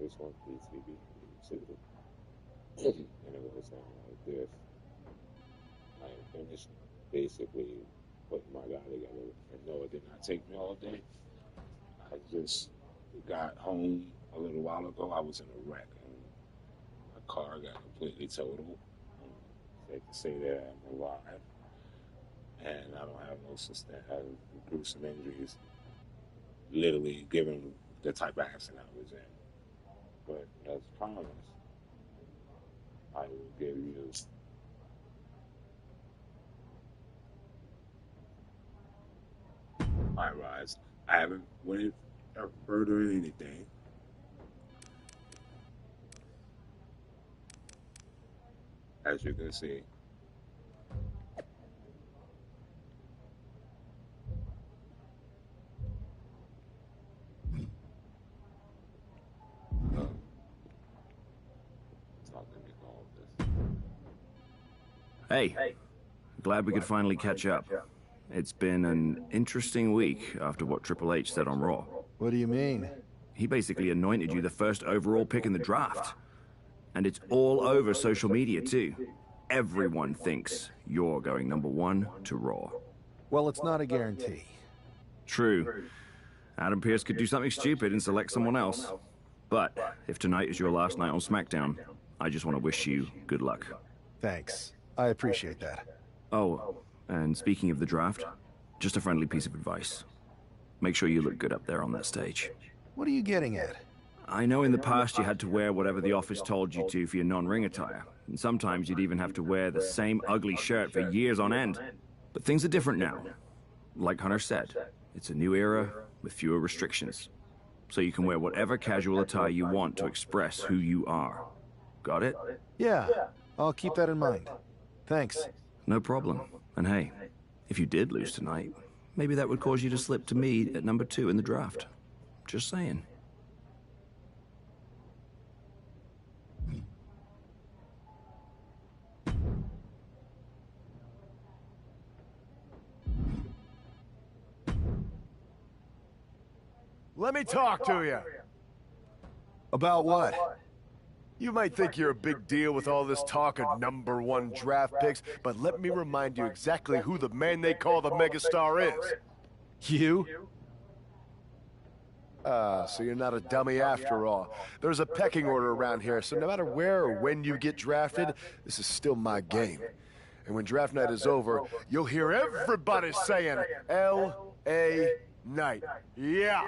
this on PTV too. And it was saying like this. I am finished basically putting my guy together. And no, it did not take me all day. I just got home a little while ago. I was in a wreck and my car got completely totaled. Safe to say that I'm alive. And I don't have no gruesome injuries, literally given the type of accident I was in. But as promised, I will give you MyRise. I haven't went further in anything. As you can see. Hey, glad we could finally catch up. It's been an interesting week after what Triple H said on Raw. What do you mean? He basically anointed you the first overall pick in the draft. And it's all over social media too. Everyone thinks you're going #1 to Raw. Well, it's not a guarantee. True. Adam Pearce could do something stupid and select someone else. But if tonight is your last night on SmackDown, I just want to wish you good luck. Thanks. I appreciate that. Oh, and speaking of the draft, just a friendly piece of advice. Make sure you look good up there on that stage. What are you getting at? I know in the past you had to wear whatever the office told you to for your non-ring attire. And sometimes you'd even have to wear the same ugly shirt for years on end. But things are different now. Like Hunter said, it's a new era with fewer restrictions. So you can wear whatever casual attire you want to express who you are. Got it? Yeah, I'll keep that in mind. Thanks. No problem. And hey, if you did lose tonight, maybe that would cause you to slip to me at #2 in the draft. Just saying. Let me talk to you. About what? You might think you're a big deal with all this talk of #1 draft picks, but let me remind you exactly who the man they call the megastar is. You? So you're not a dummy after all. There's a pecking order around here, so no matter where or when you get drafted, this is still my game. And when draft night is over, you'll hear everybody saying, L.A. Knight. Yeah!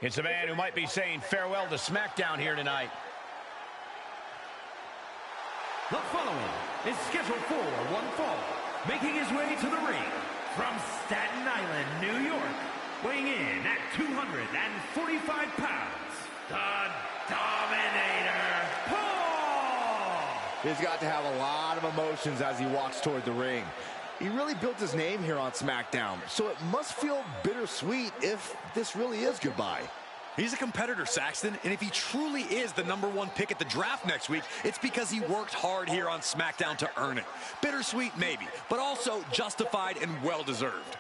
It's a man who might be saying farewell to SmackDown here tonight. The following is scheduled for one fall, making his way to the ring from Staten Island, New York, weighing in at 245 pounds, the Dominator, Paul! He's got to have a lot of emotions as he walks toward the ring. He really built his name here on SmackDown, so it must feel bittersweet if this really is goodbye. He's a competitor, Saxton, and if he truly is the #1 pick at the draft next week, it's because he worked hard here on SmackDown to earn it. Bittersweet, maybe, but also justified and well-deserved.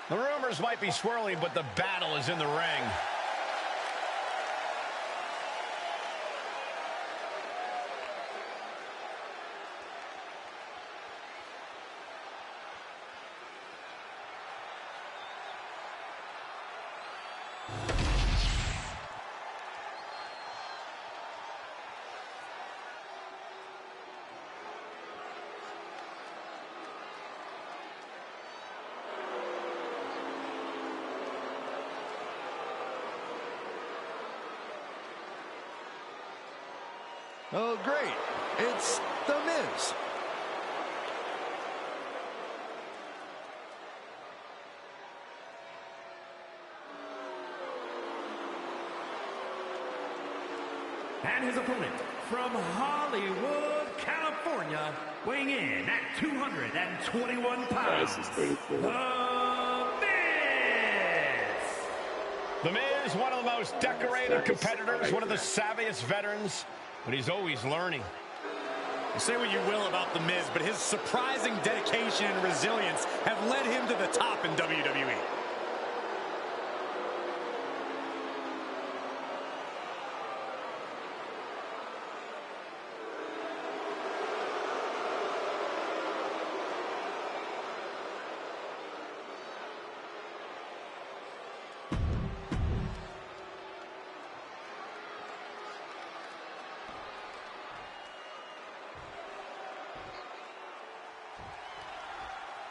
The rumors might be swirling, but the battle is in the ring. Oh, great. It's The Miz. And his opponent from Hollywood, California, weighing in at 221 pounds, The Miz! The Miz, one of the most decorated competitors, one of the savviest veterans, but he's always learning. Say what you will about The Miz, but his surprising dedication and resilience have led him to the top in WWE.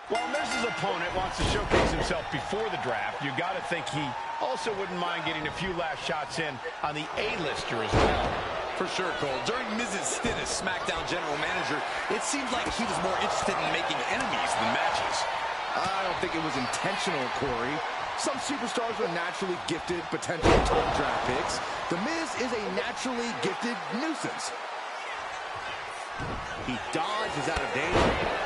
While Miz's opponent wants to showcase himself before the draft, you got to think he also wouldn't mind getting a few last shots in on the A-lister as well. For sure, Cole. During Miz's stint as SmackDown General Manager, it seemed like he was more interested in making enemies than matches. I don't think it was intentional, Corey. Some superstars are naturally gifted potential top draft picks. The Miz is a naturally gifted nuisance. He dodges out of danger.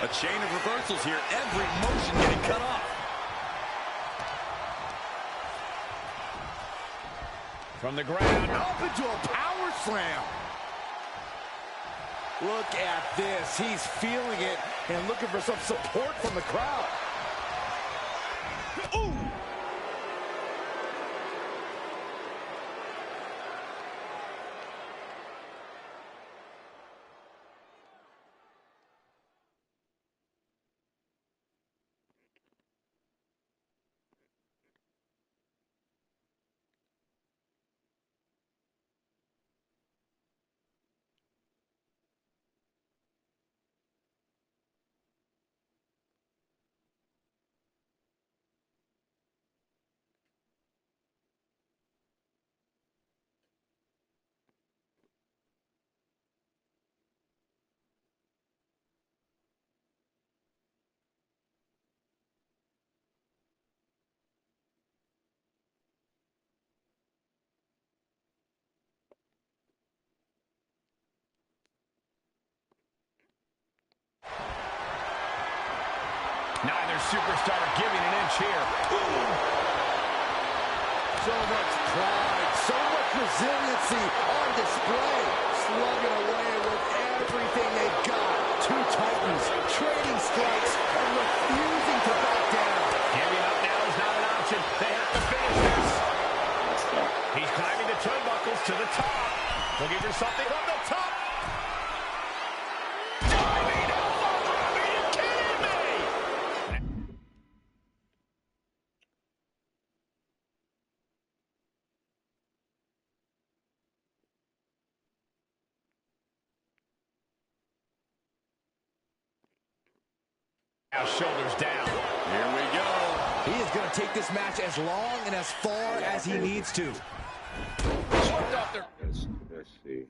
A chain of reversals here, every motion getting cut off. From the ground, Up into a power slam. Look at this. He's feeling it and looking for some support from the crowd. Ooh! Neither superstar giving an inch here. Ooh. So much pride, so much resiliency on display. Slugging away with everything they've got. Two titans trading strikes and refusing to back down. Giving up now is not an option. They have to finish this. He's climbing the turnbuckles to the top. Looking for something from the top. Now shoulders down. Here we go. He is going to take this match as long and as far as he needs to. Swept off there. Let's see.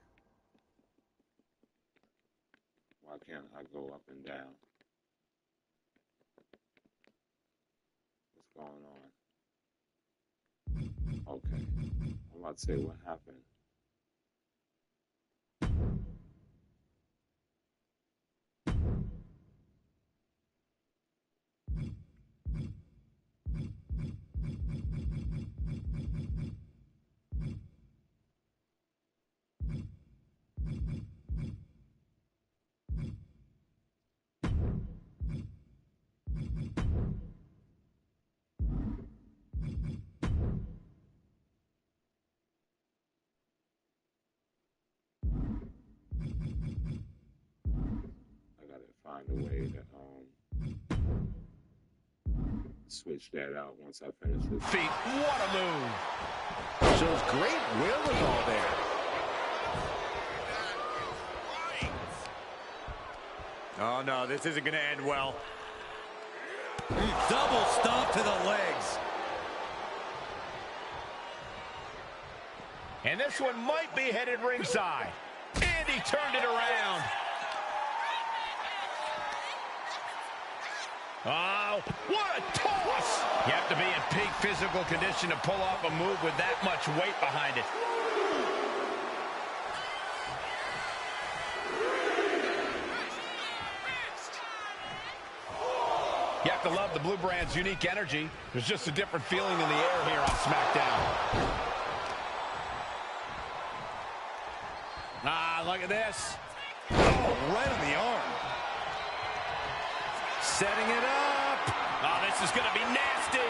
Why can't I go up and down? What's going on? Okay. I'm about to say what happened. Find a way to switch that out once I finish this. Feet, what a move. Shows great will and all there. Oh, no, this isn't going to end well. Double stomp to the legs. And this one might be headed ringside. And he turned it around. Oh, what a toss! You have to be in peak physical condition to pull off a move with that much weight behind it. You have to love the Blue Brand's unique energy. There's just a different feeling in the air here on SmackDown. Ah, look at this. Oh, right on the arm. Setting it up. Oh, this is going to be nasty.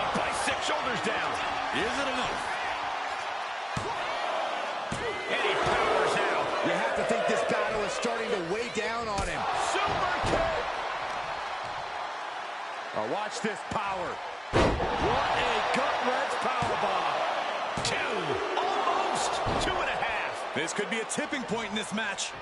Up by 6 shoulders down. Is it enough? And he powers out. You have to think this battle is starting to weigh down on him. Super kick. Oh, watch this power. What a gut-wrench powerbomb. 2, almost 2.5. This could be a tipping point in this match.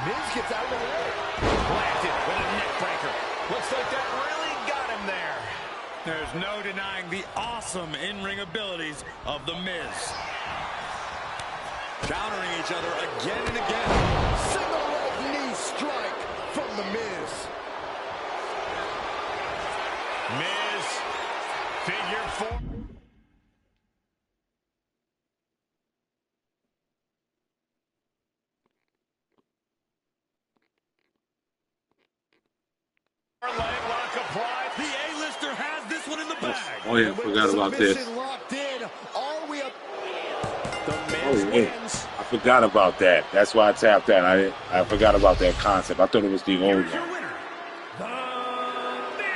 Miz gets out of the way. Planted with a neck breaker. Looks like that really got him there. There's no denying the awesome in-ring abilities of The Miz. Countering each other again and again. Single leg knee strike from The Miz. Miz, figure 4. Leg lock applied. The A-lister has this one in the bag. Oh yeah, forgot about this. Locked in. Are we up? The Oh Miz wait, wins. I forgot about that. That's why I tapped that. I forgot about that concept. I thought it was the old Here's your one. winner, The Miz.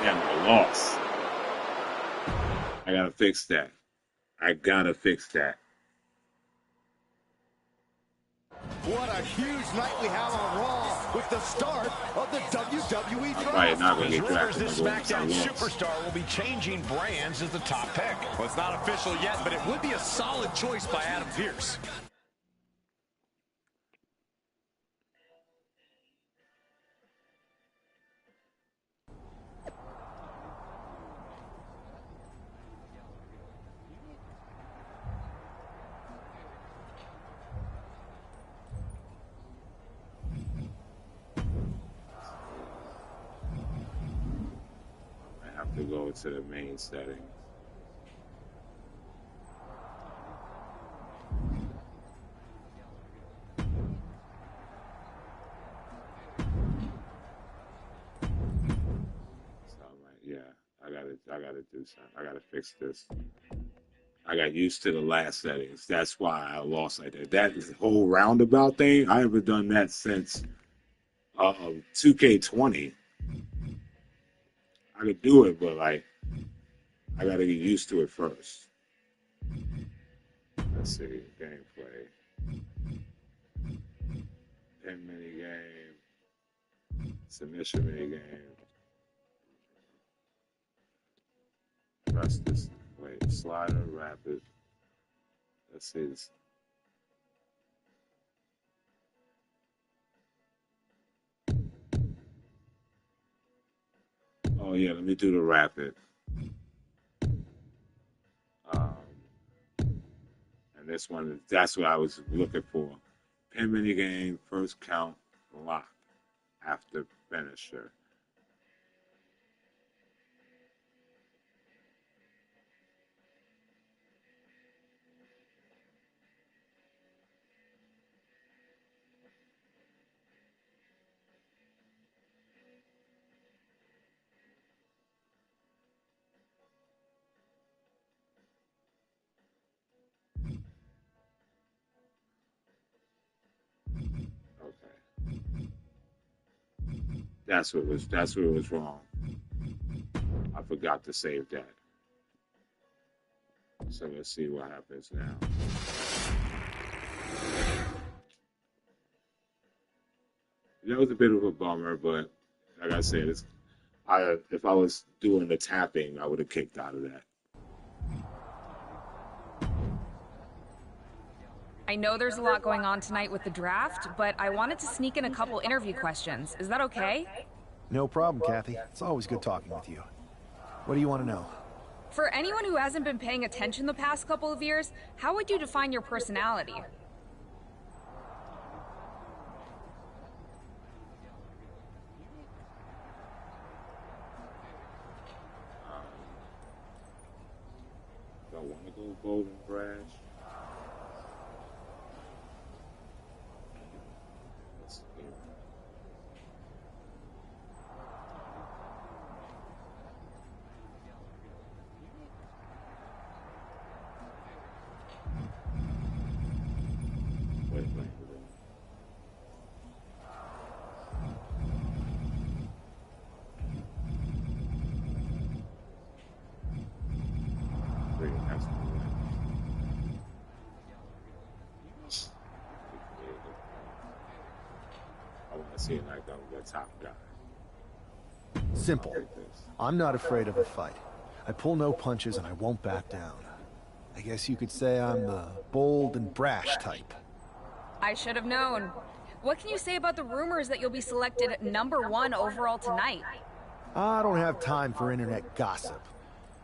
Damn, I lost. I gotta fix that. I gotta fix that. What a huge night we have on Raw with the start of the WWE I'm Draft. probably not gonna As get rumors drafted. this I'm going SmackDown to superstar will be changing brands as the top pick. Well, it's not official yet, but it would be a solid choice by Adam Pearce. I have to go to the main settings. So I'm like, yeah, I gotta do something. I gotta fix this. I got used to the last settings. That's why I lost like that. That whole roundabout thing, I haven't done that since 2K20. I could do it, but like, I gotta get used to it first. Let's see, gameplay. Pin mini game. Submission mini game. Press this. Wait, slider, rapid. Let's see this. Oh yeah, let me do the rapid. And this one, that's what I was looking for. Pin mini game, first count, lock, after finisher. Okay. That's what was wrong. I forgot to save that. So let's see what happens now. That was a bit of a bummer, but like I said, if I was doing the tapping, I would have kicked out of that. I know there's a lot going on tonight with the draft, but I wanted to sneak in a couple interview questions. Is that okay? No problem, Kathy. It's always good talking with you. What do you want to know? For anyone who hasn't been paying attention the past couple of years, how would you define your personality? I want to go bold and brash. Let's see. Wait. Great, that's the one. I want to see it like the top guy. Simple. Like this. I'm not afraid of a fight. I pull no punches and I won't back down. I guess you could say I'm the bold and brash type. I should have known. What can you say about the rumors that you'll be selected #1 overall tonight? I don't have time for internet gossip.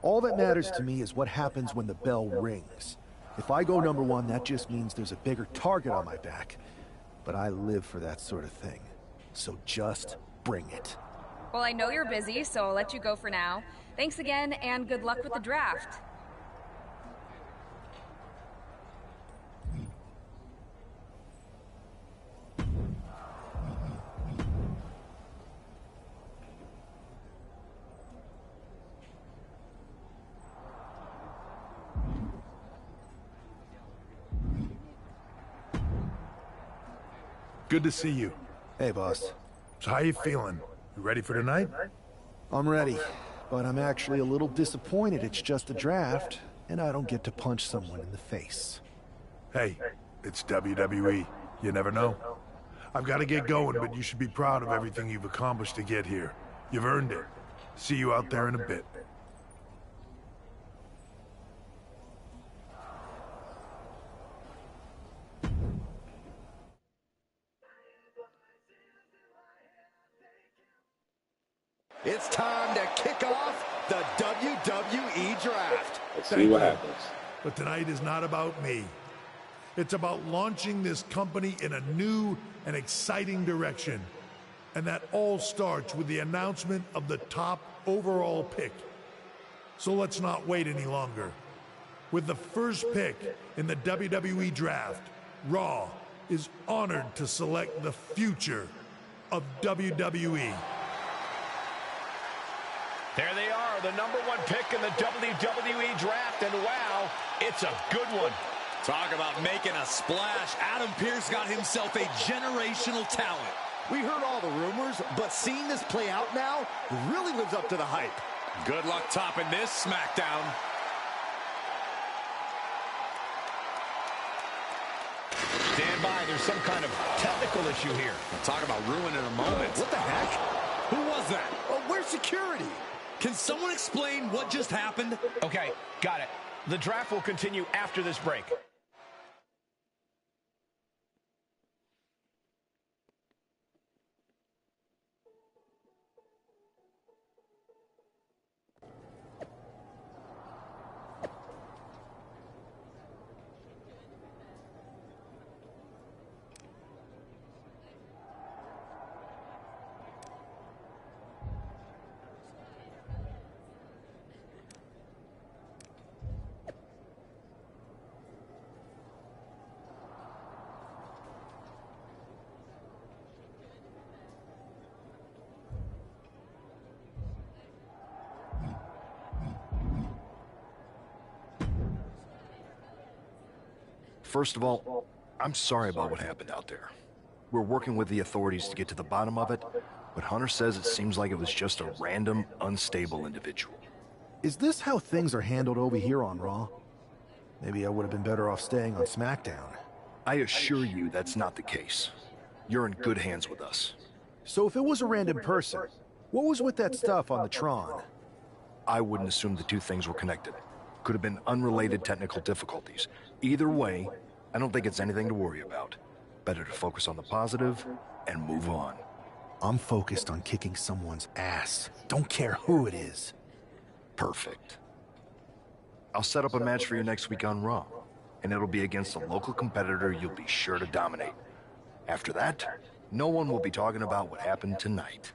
All that matters to me is what happens when the bell rings. If I go #1, that just means there's a bigger target on my back. But I live for that sort of thing. So just bring it. Well, I know you're busy, so I'll let you go for now. Thanks again, and good luck with the draft. Good to see you. Hey, boss. So how you feeling? You ready for tonight? I'm ready, but I'm actually a little disappointed it's just a draft, and I don't get to punch someone in the face. Hey, it's WWE. You never know. I've got to get going, but you should be proud of everything you've accomplished to get here. You've earned it. See you out there in a bit. It's time to kick off the WWE Draft. Let's see what happens. But tonight is not about me. It's about launching this company in a new and exciting direction. And that all starts with the announcement of the top overall pick. So let's not wait any longer. With the first pick in the WWE Draft, Raw is honored to select the future of WWE. There they are, the #1 pick in the WWE Draft, and wow, it's a good one. Talk about making a splash. Adam Pearce got himself a generational talent. We heard all the rumors, but seeing this play out now really lives up to the hype. Good luck topping this SmackDown. Stand by, there's some kind of technical issue here. Talk about ruining a moment. What the heck? Who was that? Oh, where's security? Can someone explain what just happened? Okay, got it. The draft will continue after this break. First of all, I'm sorry about what happened out there. We're working with the authorities to get to the bottom of it, but Hunter says it seems like it was just a random, unstable individual. Is this how things are handled over here on Raw? Maybe I would have been better off staying on SmackDown. I assure you that's not the case. You're in good hands with us. So if it was a random person, what was with that stuff on the Tron? I wouldn't assume the two things were connected. Could have been unrelated technical difficulties. Either way, I don't think it's anything to worry about. Better to focus on the positive and move on. I'm focused on kicking someone's ass. Don't care who it is. Perfect. I'll set up a match for you next week on Raw, and it'll be against a local competitor you'll be sure to dominate. After that, no one will be talking about what happened tonight.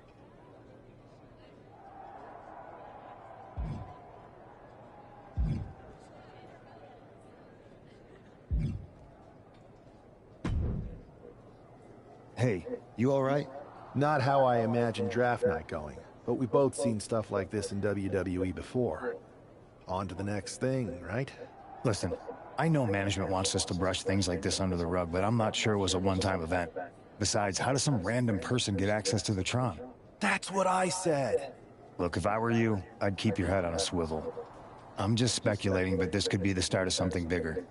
Hey, you all right? Not how I imagined draft night going, but we've both seen stuff like this in WWE before. On to the next thing, right? Listen, I know management wants us to brush things like this under the rug, but I'm not sure it was a one-time event. Besides, how does some random person get access to the Tron? That's what I said. Look, if I were you, I'd keep your head on a swivel. I'm just speculating, but this could be the start of something bigger.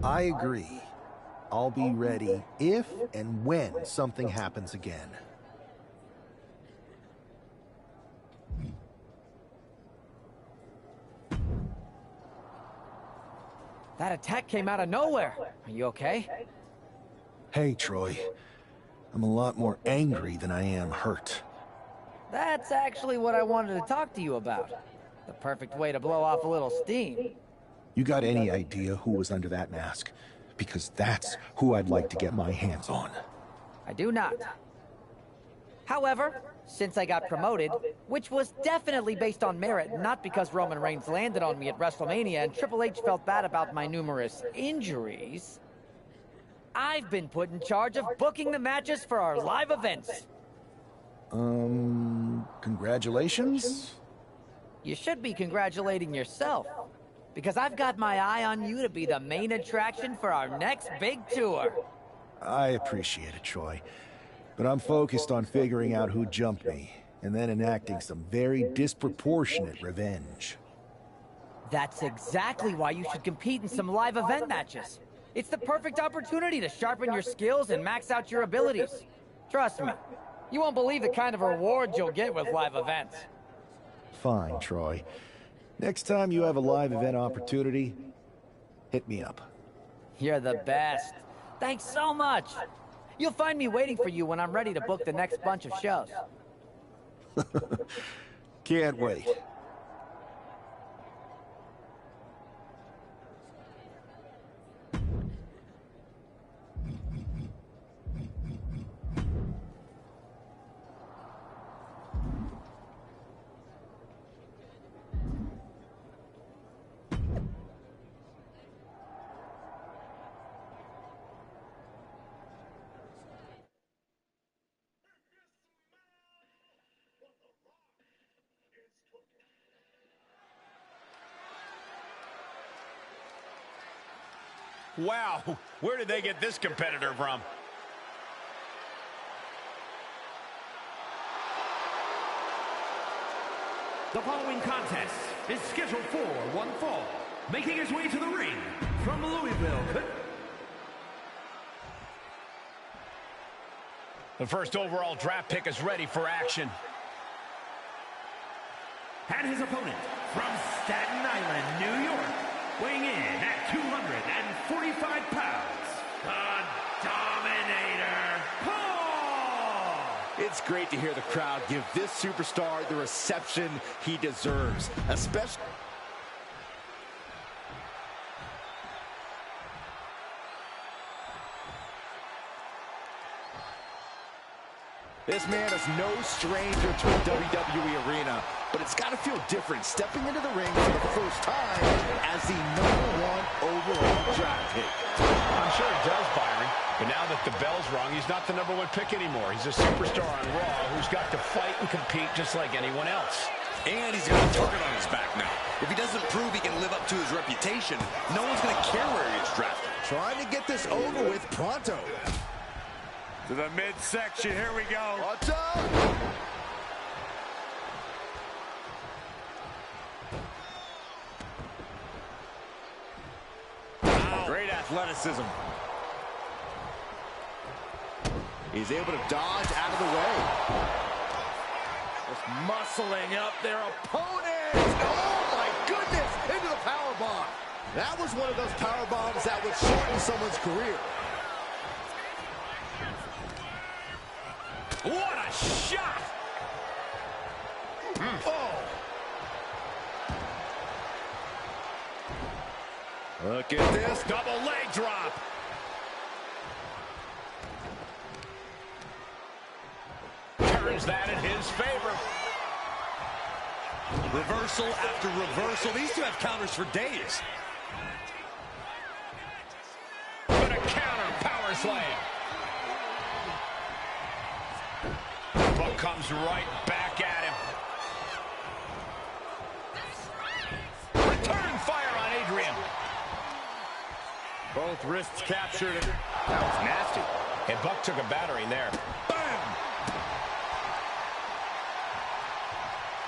I agree. I'll be ready if and when something happens again. That attack came out of nowhere. Are you okay? Hey, Troy. I'm a lot more angry than I am hurt. That's actually what I wanted to talk to you about. The perfect way to blow off a little steam. You got any idea who was under that mask? Because that's who I'd like to get my hands on. I do not. However, since I got promoted, which was definitely based on merit, not because Roman Reigns landed on me at WrestleMania and Triple H felt bad about my numerous injuries, I've been put in charge of booking the matches for our live events. Congratulations? You should be congratulating yourself, because I've got my eye on you to be the main attraction for our next big tour. I appreciate it, Troy. But I'm focused on figuring out who jumped me, and then enacting some very disproportionate revenge. That's exactly why you should compete in some live event matches. It's the perfect opportunity to sharpen your skills and max out your abilities. Trust me, you won't believe the kind of rewards you'll get with live events. Fine, Troy. Next time you have a live event opportunity, hit me up. You're the best. Thanks so much. You'll find me waiting for you when I'm ready to book the next bunch of shows. Can't wait. Wow, where did they get this competitor from? The following contest is scheduled for one fall. Making his way to the ring from Louisville. The first overall draft pick is ready for action. And his opponent from Staten Island, New York, weighing in at 245 pounds, the Dominator, Paul! It's great to hear the crowd give this superstar the reception he deserves, especially... This man is no stranger to a WWE arena, but it's got to feel different stepping into the ring for the first time as the #1 overall draft pick. I'm sure it does, Byron, but now that the bell's rung, he's not the #1 pick anymore. He's a superstar on Raw who's got to fight and compete just like anyone else. And he's got a target on his back now. If he doesn't prove he can live up to his reputation, no one's going to care where he is drafted. Trying to get this over with pronto. To the midsection, here we go. Watch out! Wow. Great athleticism. He's able to dodge out of the way. Just muscling up their opponent. Oh my goodness! Into the powerbomb. That was one of those power bombs that would shorten someone's career. What a shot! Oh! Look at this. Double leg drop. Turns that in his favor. Reversal after reversal. These two have counters for days. Gonna counter power slam. But comes right back at him. Return fire on Adrian. Both wrists captured. That was nasty. And Buck took a battering there. Bam!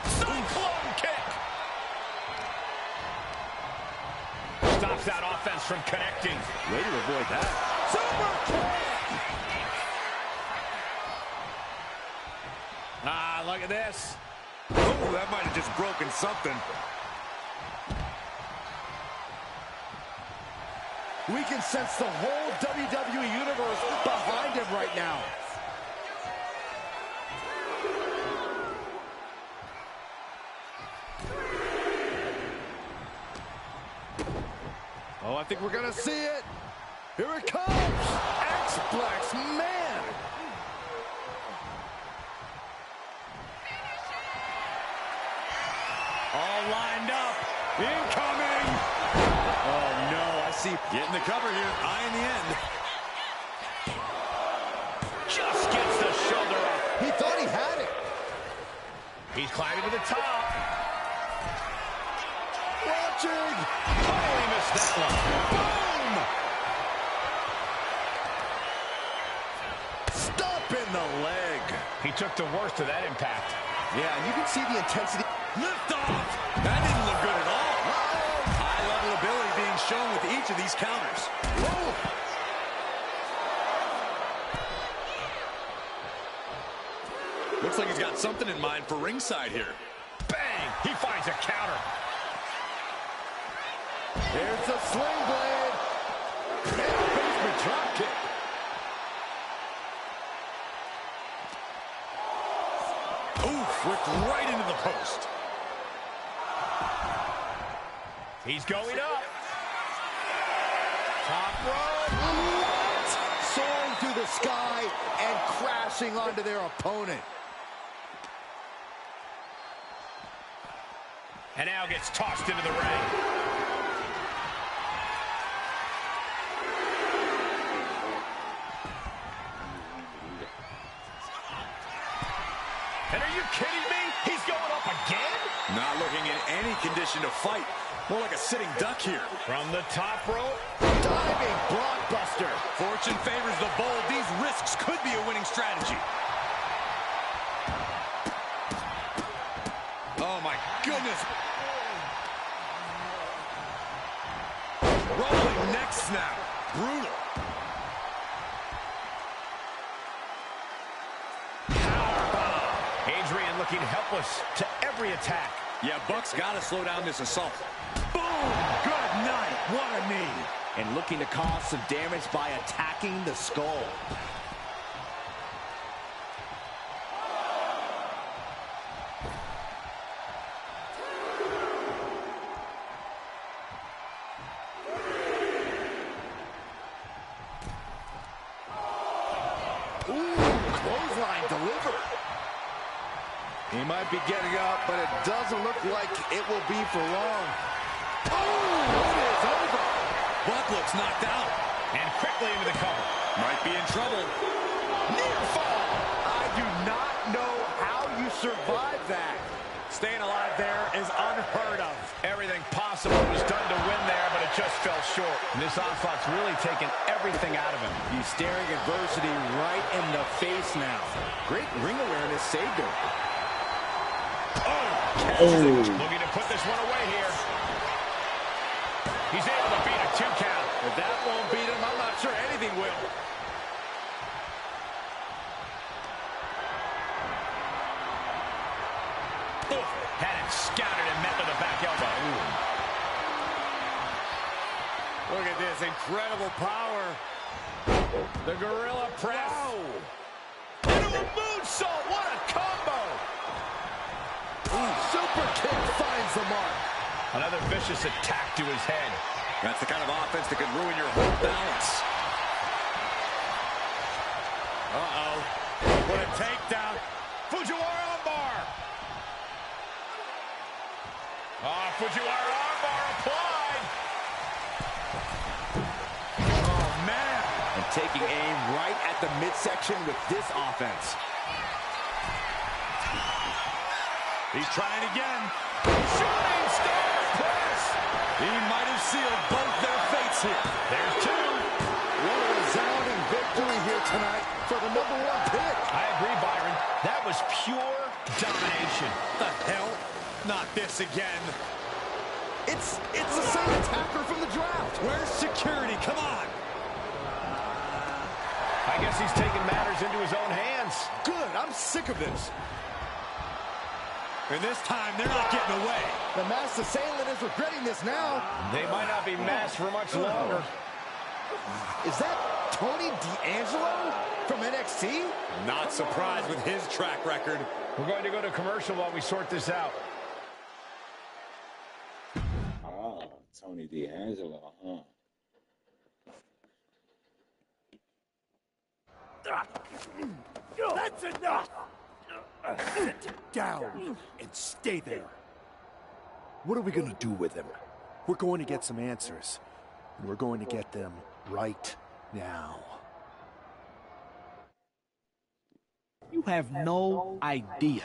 Cyclone kick. Stops that offense from connecting. Way to avoid that. Super kick. Ah, look at this. Oh, that might have just broken something. We can sense the whole WWE Universe behind him right now. Oh, I think we're going to see it. Here it comes. X-Plex, man. All lined up. Incoming. Oh, no. I see. Getting the cover here. Eye in the end. Just gets the shoulder up. He thought he had it. He's climbing to the top. Watching. Totally missed that one. Boom. Stop in the leg. He took the worst of that impact. Yeah, and you can see the intensity. Lift off. That didn't look good at all. High-level ability being shown with each of these counters. Whoa. Looks like he's got something in mind for ringside here. Bang! He finds a counter. Here's the sling blade. And a basement drop kick. Oof, ripped right into the post. He's going up. Top rope. What? Soaring through the sky and crashing onto their opponent. And now gets tossed into the ring. And are you kidding me? He's going up again? Not looking in any condition to fight. More like a sitting duck here. From the top rope. Diving blockbuster. Fortune favors the bold. These risks could be a winning strategy. Oh, my goodness. Rolling neck snap. Brutal. Adrian looking helpless to every attack. Yeah, Buck's got to slow down this assault. Boom! Good night. What a knee. And looking to cause some damage by attacking the skull. Clothesline delivered. He might be getting up, but it doesn't look like it will be for long. Oh, it is over. Buck looks knocked out. And quickly into the cover. Might be in trouble. Near fall. I do not know how you survive that. Staying alive there is unheard of. Everything possible was done to win there, but it just fell short. And this onslaught's really taken everything out of him. He's staring adversity right in the face now. Great ring awareness saved him. Looking to put this one away here. He's able to beat a 2 count. If that won't beat him, I'm not sure anything will. Oof, had it scouted and met with a back elbow. Look at this incredible power. The gorilla press. Into the moonsault. What a combo. Super kick finds the mark. Another vicious attack to his head. That's the kind of offense that could ruin your whole balance. Uh-oh. What a takedown. Fujiwara armbar. Fujiwara armbar applied. Oh, man. And taking aim right at the midsection with this offense. He's trying again. Shooting star press. He might have sealed both their fates here. There's two. What a resounding victory here tonight for the #1 pick. I agree, Byron. That was pure domination. The hell? Not this again. It's the same attacker from the draft. Where's security? Come on. I guess he's taking matters into his own hands. Good. I'm sick of this. And this time, they're not getting away. The masked assailant is regretting this now. They might not be masked for much longer. Is that Tony D'Angelo from NXT? Not surprised with his track record. We're going to go to commercial while we sort this out. Oh, Tony D'Angelo, huh? That's enough! Sit down and stay there. What are we gonna do with him? We're going to get some answers. And we're going to get them right now. You have no idea.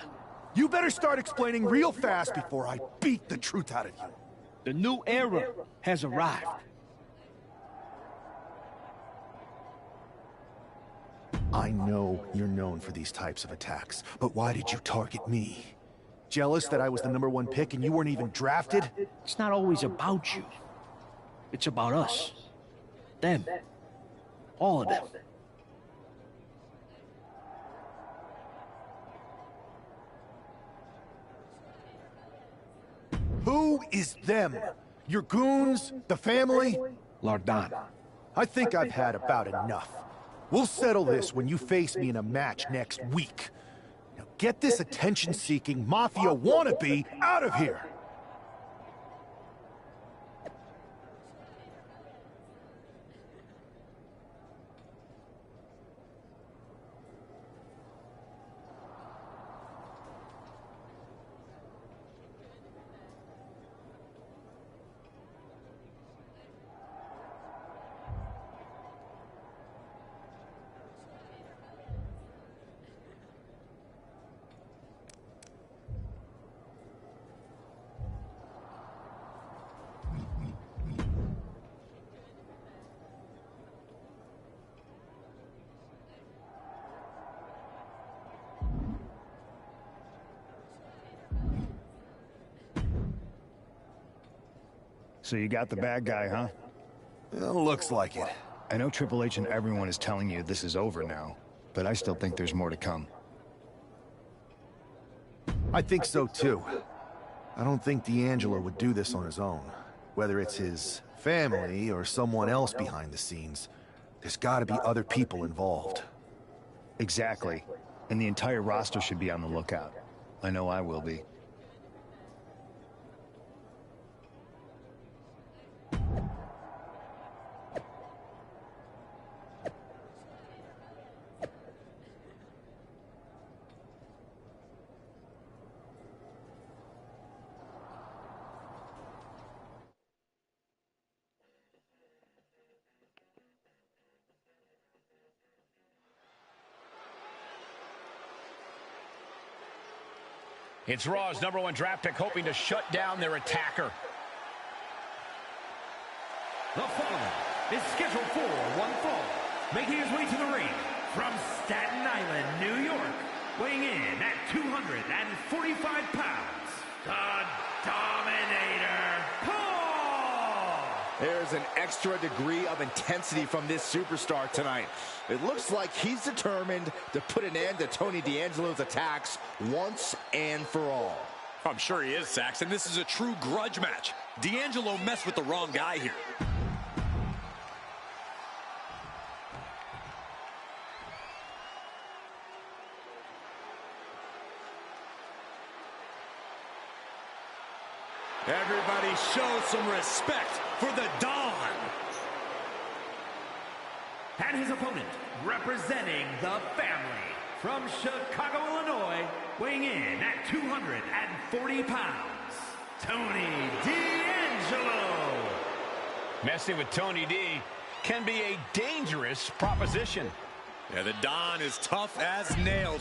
You better start explaining real fast before I beat the truth out of you. The new era has arrived. I know you're known for these types of attacks, but why did you target me? Jealous that I was the #1 pick and you weren't even drafted? It's not always about you. It's about us. Them. All of them. Who is them? Your goons? The family? Lardan. I think I've had about enough. We'll settle this when you face me in a match next week. Now get this attention-seeking mafia wannabe out of here! So you got the bad guy, huh? Well, looks like it. I know Triple H and everyone is telling you this is over now, but I still think there's more to come. I think so too. I don't think D'Angelo would do this on his own. Whether it's his family or someone else behind the scenes, there's gotta be other people involved. Exactly. And the entire roster should be on the lookout. I know I will be. It's Raw's #1 draft pick hoping to shut down their attacker. The following is scheduled for one fall, making his way to the ring from Staten Island, New York, weighing in at 245 pounds, the Dominator, Paul! There's an extra degree of intensity from this superstar tonight. It looks like he's determined to put an end to Tony D'Angelo's attacks once and for all. I'm sure he is, Saxton. This is a true grudge match. D'Angelo messed with the wrong guy here. Everybody show some respect for the Don. And his opponent, representing the family, from Chicago, Illinois, weighing in at 240 pounds, Tony D'Angelo. Messing with Tony D can be a dangerous proposition. Yeah, the Don is tough as nails.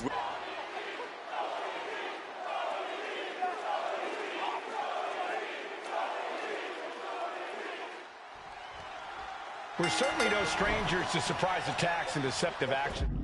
We're certainly no strangers to surprise attacks and deceptive action.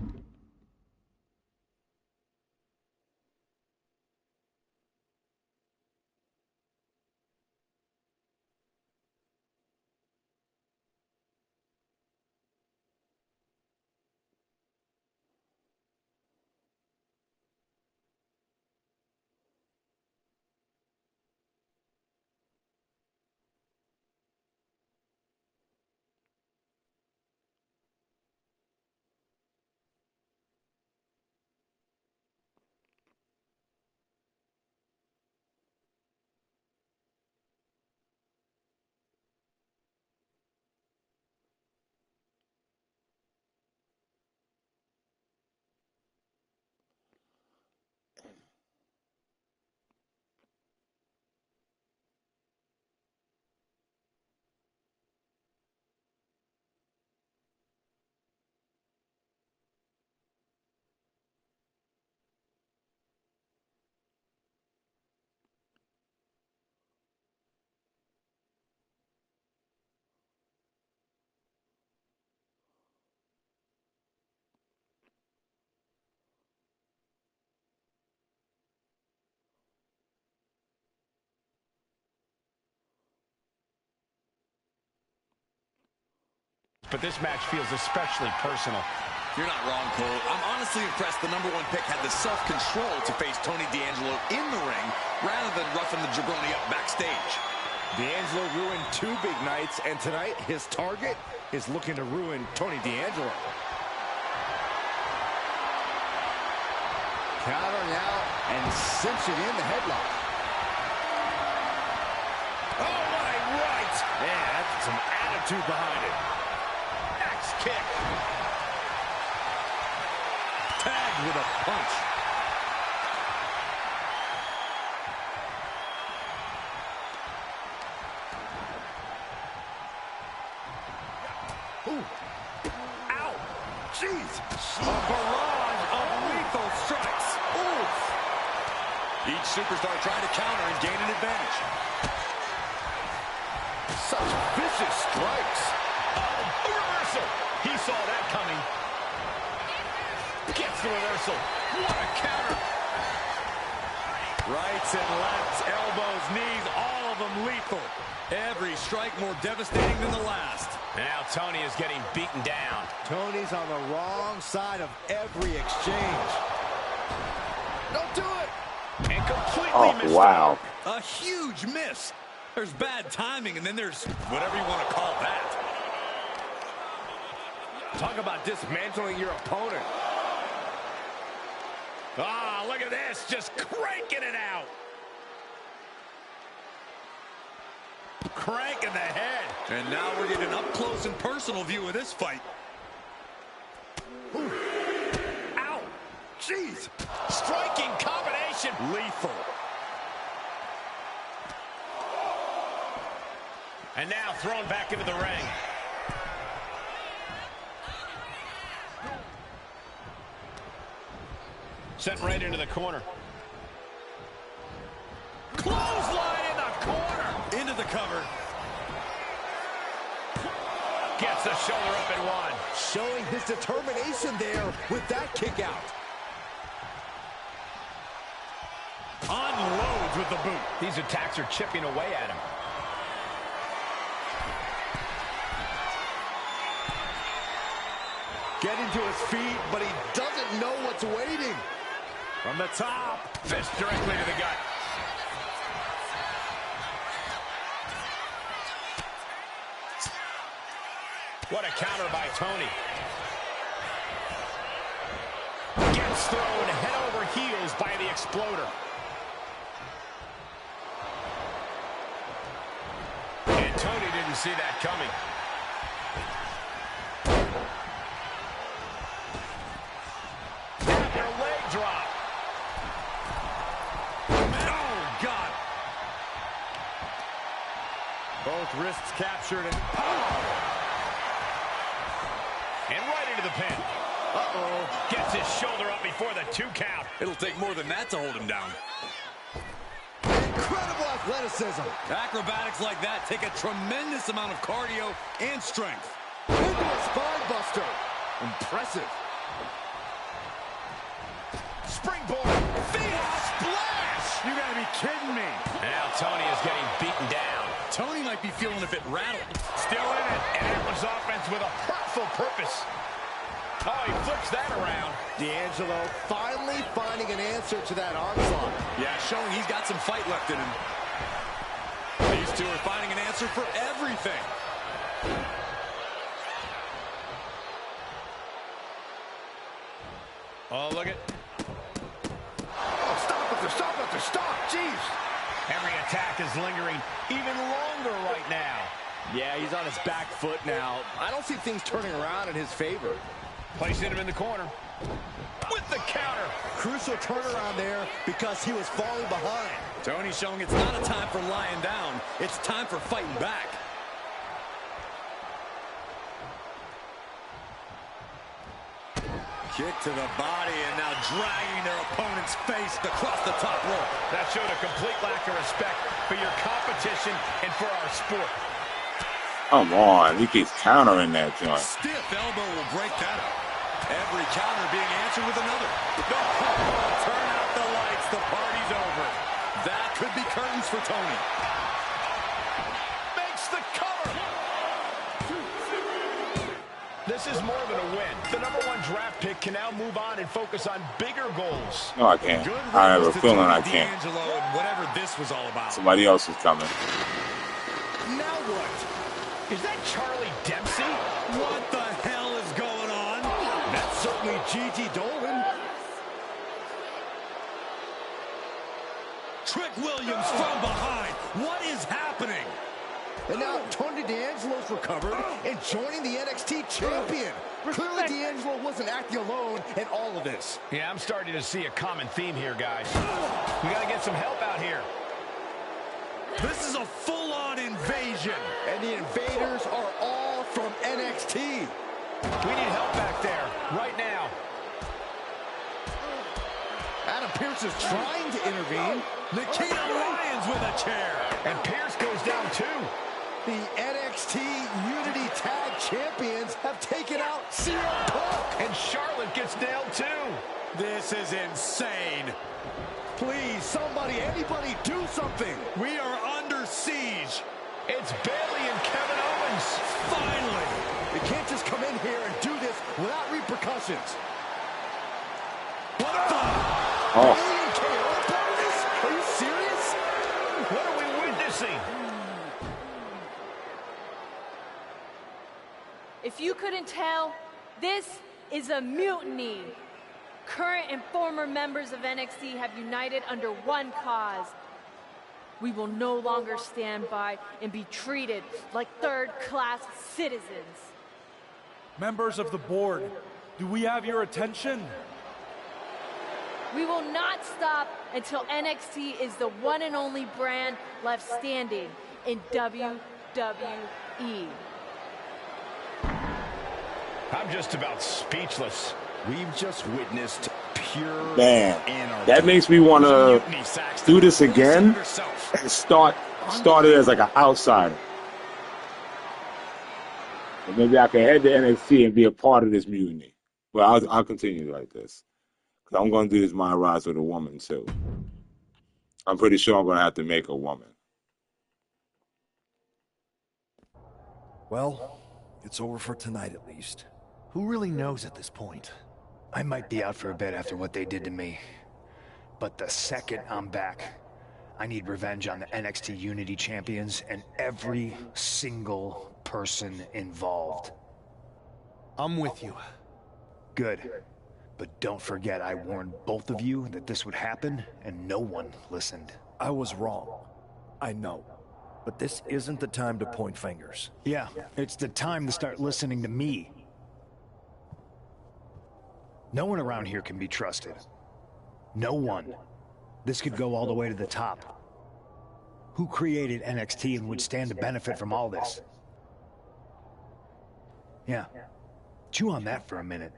But this match feels especially personal. You're not wrong, Cole. I'm honestly impressed the #1 pick had the self-control to face Tony D'Angelo in the ring rather than roughing the jabroni up backstage. D'Angelo ruined 2 big nights, and tonight his target is looking to ruin Tony D'Angelo. Countering out and cinching in the headlock. Oh, my right! Yeah, that's some attitude behind it. Axe kick. Tagged with a punch. Ooh. Ow! Jeez! A barrage of lethal strikes. Oof! Each superstar trying to counter and gain an advantage. Such vicious strikes. A reversal. He saw that coming. Gets the reversal. What a counter. Rights and lefts, elbows, knees, all of them lethal. Every strike more devastating than the last. Now Tony is getting beaten down. Tony's on the wrong side of every exchange. Don't do it! And completely missed. Wow. A huge miss. There's bad timing, and then there's whatever you want to call that. Talk about dismantling your opponent. Ah, look at this. Just cranking it out. Cranking the head. And now we're getting an up-close and personal view of this fight. Ooh. Ow! Jeez! Striking combination. Lethal. And now thrown back into the ring. Sent right into the corner. Clothesline in the corner. Into the cover. Gets the shoulder up and one. Showing his determination there with that kick out. Unloads with the boot. These attacks are chipping away at him. Getting to his feet, but he doesn't know what's waiting. From the top. Fist directly to the gut. What a counter by Tony. Gets thrown head over heels by the Exploder. Tony didn't see that coming. After a leg drop. Oh, God. Both wrists captured and right into the pin. Uh-oh. Gets his shoulder up before the 2 count. It'll take more than that to hold him down. Incredible athleticism. Acrobatics like that take a tremendous amount of cardio and strength. Into a spine buster. Impressive. Springboard. Phoenix splash. You gotta be kidding me. Now Tony is getting beaten down. Tony might be feeling a bit rattled. Still in it, and it was offense with a hurtful purpose. Oh, he flips that around. D'Angelo finally finding an answer to that onslaught. Yeah, showing he's got some fight left in him. These two are finding an answer for everything. Oh, look at. Oh, stop. Jeez. Every attack is lingering even longer right now. Yeah, he's on his back foot now. I don't see things turning around in his favor. Placing him in the corner. With the counter. Crucial turnaround there because he was falling behind. Tony's showing it's not a time for lying down. It's time for fighting back. Kick to the body and now dragging their opponent's face across the top rope. That showed a complete lack of respect for your competition and for our sport. Come on, he keeps countering that joint. Stiff elbow will break that up. Every counter being answered with another. No, turn out the lights. The party's over. That could be curtains for Tony. Makes the cover. This is more than a win. The #1 draft pick can now move on and focus on bigger goals. No, I can't. I have a feeling I can't. D'Angelo and whatever this was all about. Somebody else is coming. Now what? Is that Charlie Dempsey? What the hell is going on? That's certainly Gigi Dolan. Trick Williams from behind. What is happening? And now Tony D'Angelo's recovered and joining the NXT champion. Clearly D'Angelo wasn't acting alone in all of this. Yeah, I'm starting to see a common theme here, guys. We got to get some help out here. This is a full-on invasion. And the invaders are all from NXT. We need help back there, right now. Adam Pearce is trying to intervene. Nikita Lyons with a chair. And Pearce goes down too. The NXT Unity Tag Champions have taken out CM Punk. And Charlotte gets nailed too. This is insane. Please, somebody, anybody, do something. We are under siege. It's Bayley and Kevin Owens. Finally. We can't just come in here and do this without repercussions. What the? Oh. Are you serious? What are we witnessing? If you couldn't tell, this is a mutiny. Current and former members of NXT have united under one cause. We will no longer stand by and be treated like third-class citizens. Members of the board, do we have your attention? We will not stop until NXT is the one and only brand left standing in WWE. I'm just about speechless. We've just witnessed pure Man, anarchy. that makes me want to do this again and start it as like an outsider. And maybe I can head to NXT and be a part of this mutiny. Well, I'll continue like this. Because I'm going to do this MyRise with a woman, too. I'm pretty sure I'm going to have to make a woman. Well, it's over for tonight at least. Who really knows at this point? I might be out for a bit after what they did to me. But the second I'm back, I need revenge on the NXT Unity Champions and every single person involved. I'm with you. Good. But don't forget I warned both of you that this would happen, and no one listened. I was wrong. I know. But this isn't the time to point fingers. Yeah, it's the time to start listening to me. No one around here can be trusted. No one. This could go all the way to the top. Who created NXT and would stand to benefit from all this? Yeah. Chew on that for a minute.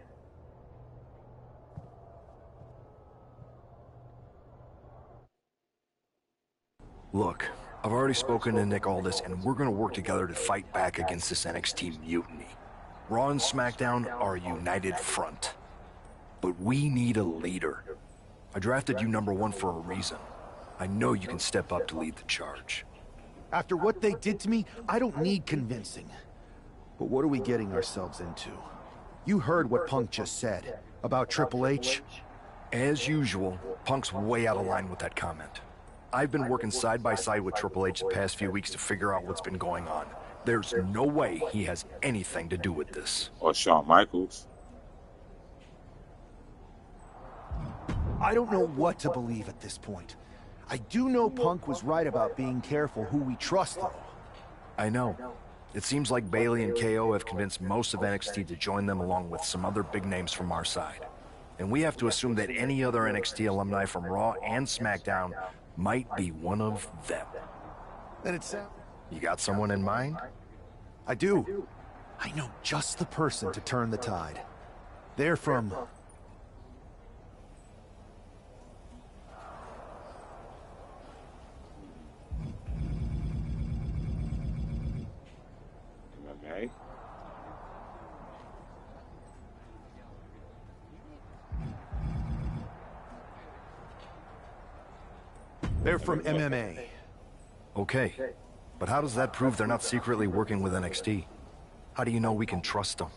Look, I've already spoken to Nick Aldis, and we're gonna work together to fight back against this NXT mutiny. Raw and SmackDown are a united front. But we need a leader. I drafted you #1 for a reason. I know you can step up to lead the charge. After what they did to me, I don't need convincing. But what are we getting ourselves into? You heard what Punk just said about Triple H. As usual, Punk's way out of line with that comment. I've been working side by side with Triple H the past few weeks to figure out what's been going on. There's no way he has anything to do with this. Or Shawn Michaels. I don't know what to believe at this point. I do know Punk was right about being careful who we trust, though. I know. It seems like Bayley and KO have convinced most of NXT to join them along with some other big names from our side. And we have to assume that any other NXT alumni from Raw and SmackDown might be one of them. Then it's... You got someone in mind? I do. I know just the person to turn the tide. They're from... MMA. They're from MMA. Okay, but how does that prove they're not secretly working with NXT? How do you know we can trust them?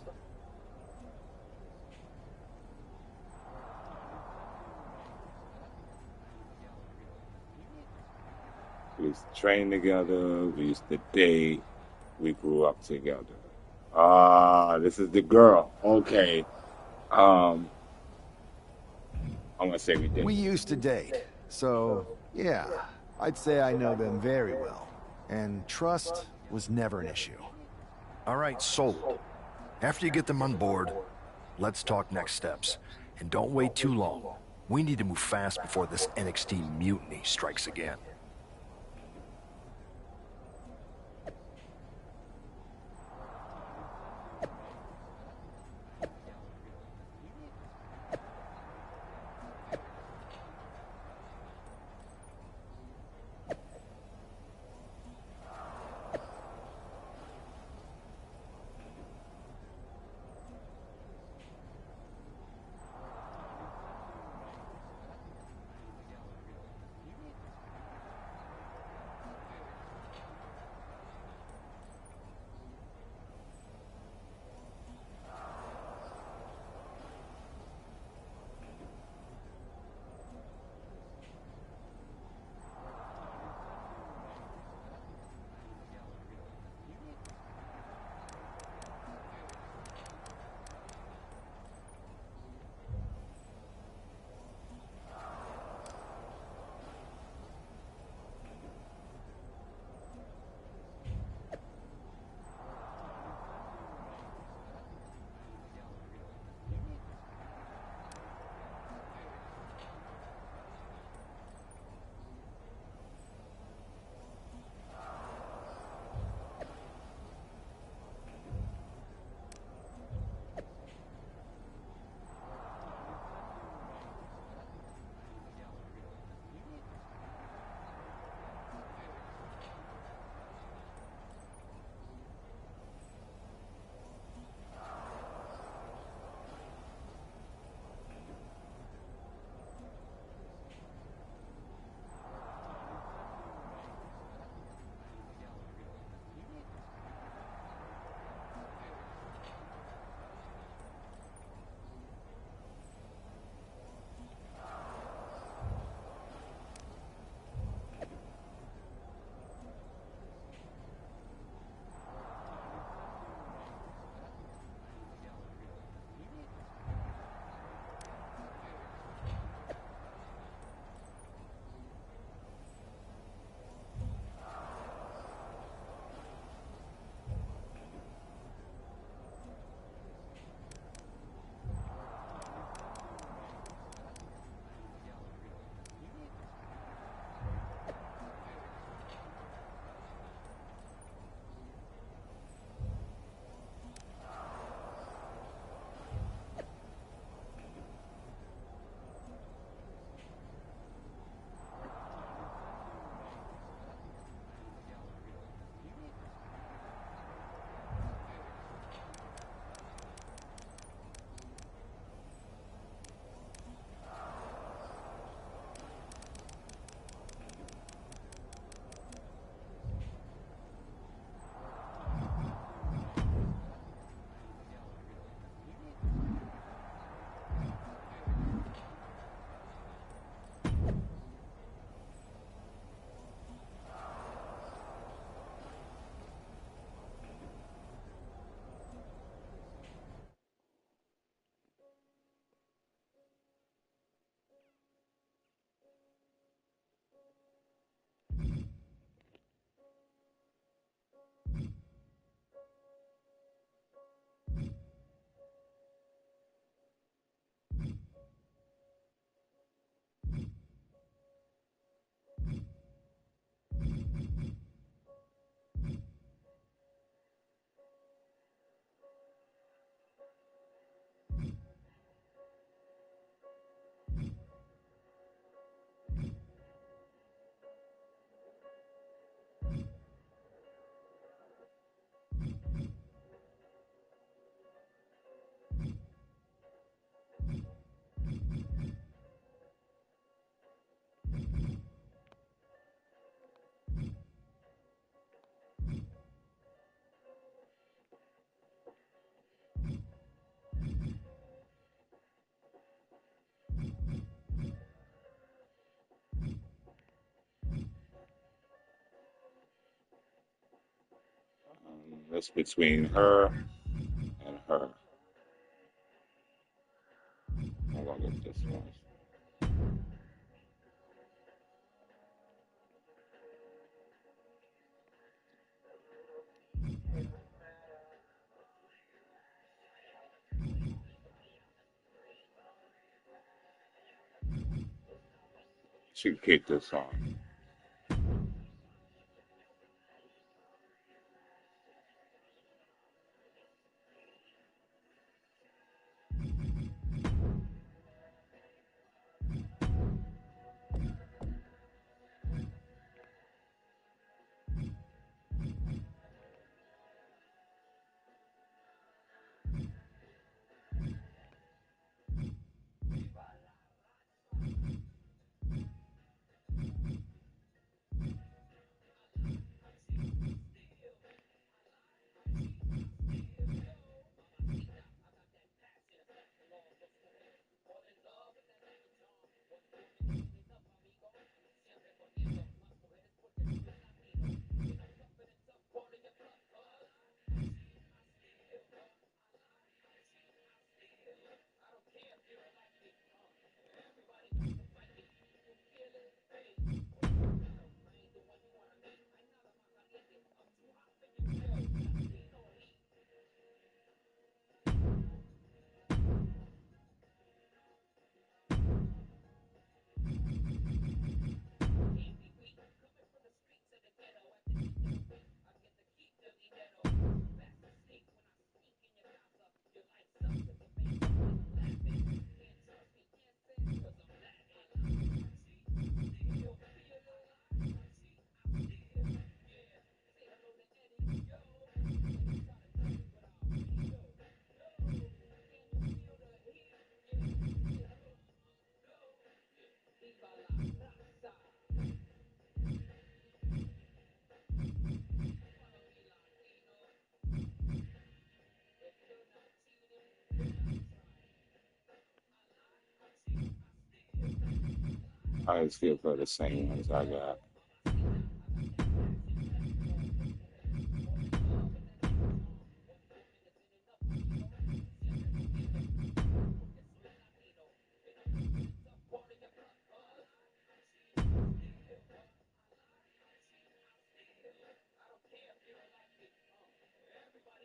We used to train together. We used to date. We grew up together. Ah, this is the girl. Okay. I'm gonna say we did. We used to date, so yeah, I'd say I know them very well. And trust was never an issue. All right, sold. After you get them on board, let's talk next steps. And don't wait too long. We need to move fast before this NXT mutiny strikes again. That's between her and her. I'm gonna get this one. She can keep this on. I just give her the same ones I got.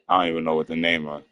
I don't even know what the name of.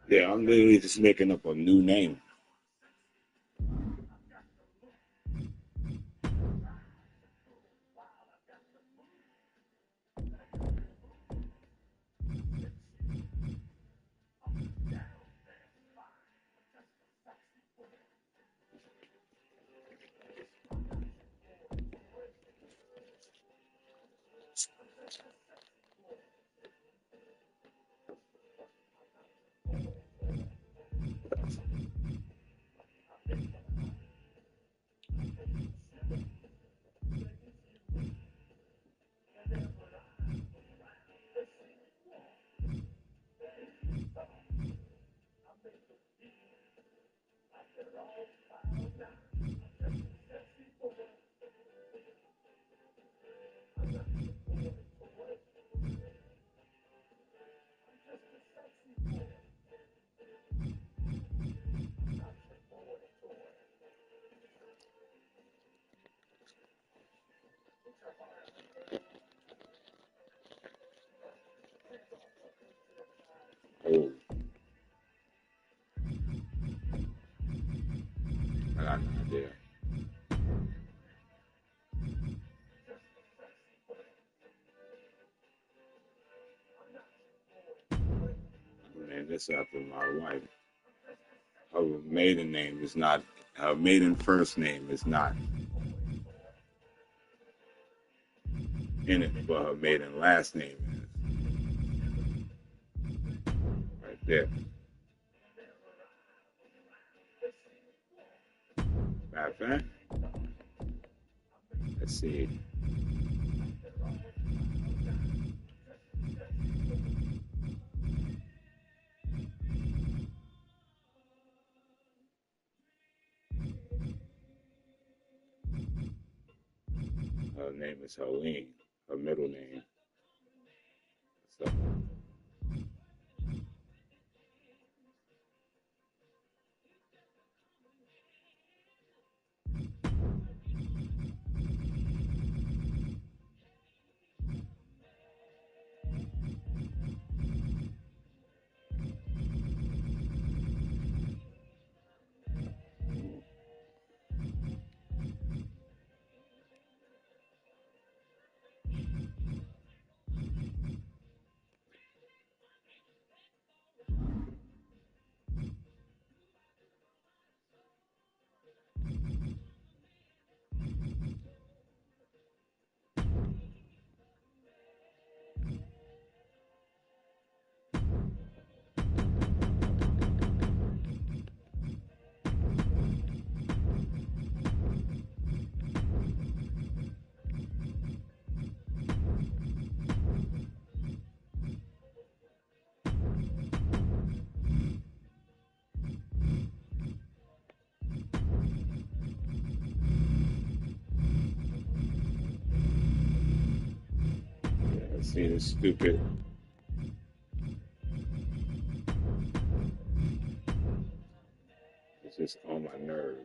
Yeah, I'm literally just making up a new name. Oh, I got no idea. Man, this after my wife. Her maiden name is not. Her maiden first name is not. in it, but her maiden last name is right there. Matter of fact, let's see. Her name is Helene, her middle name. So, let's see this stupid. It's just on my nerves.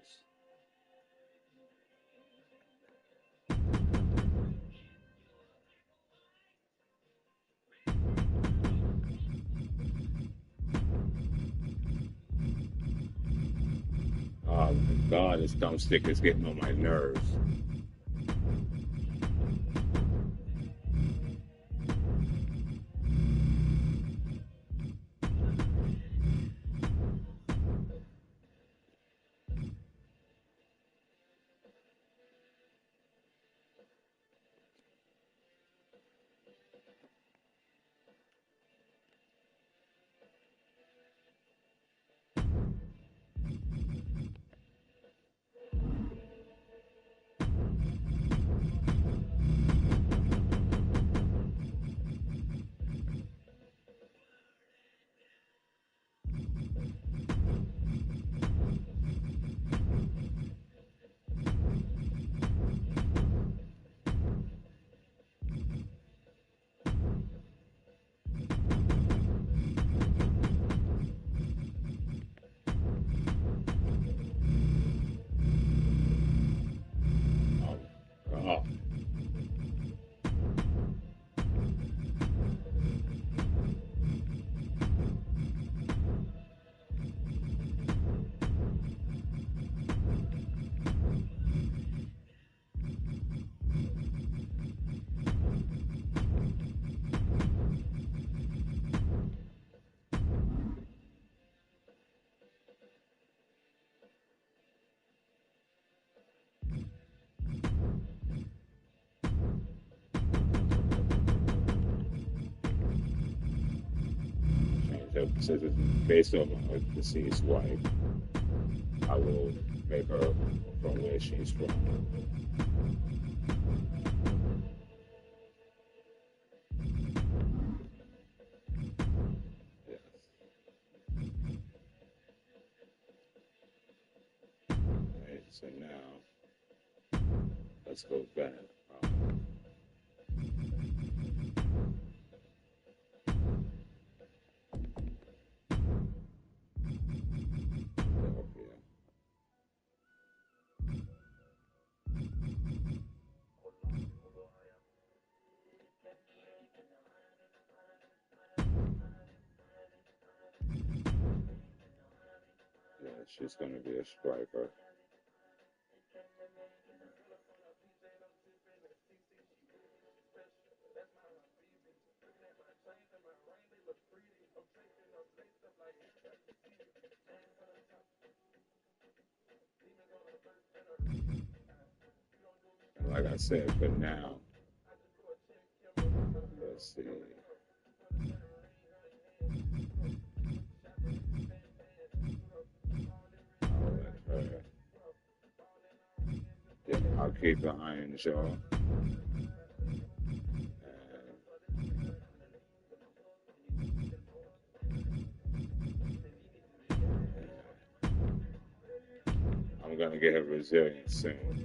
Oh my God, this thumbstick is getting on my nerves. Oh, since it's based on my deceased wife, I will make her from where she's from. Yes. Right, so now, let's go back. Yeah, she's going to be a striker. And like I said, for now, Let's see. I'll let her. Yeah, I'll keep an eye on the show. I'm gonna get her resilient soon.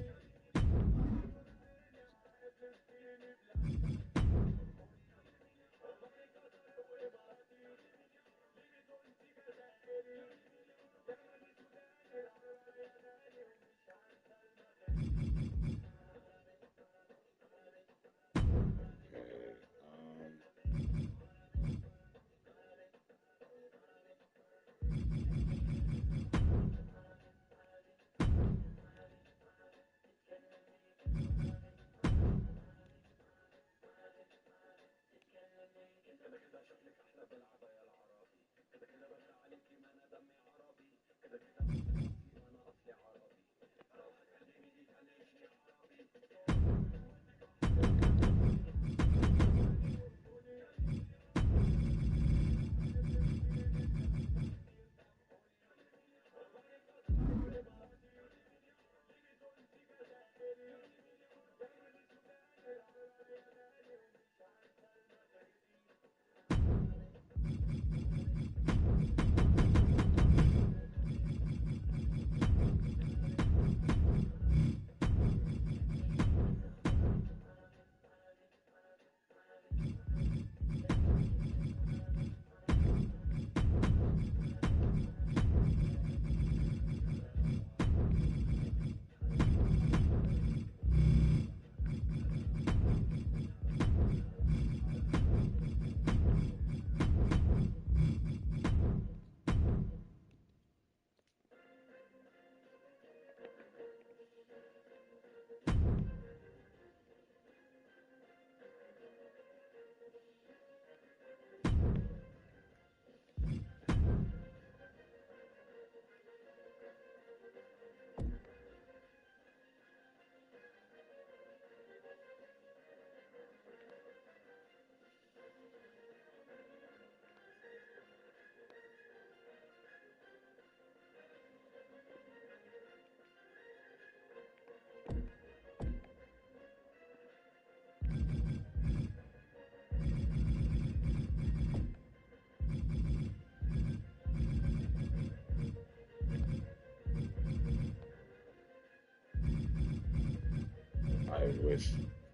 I wish,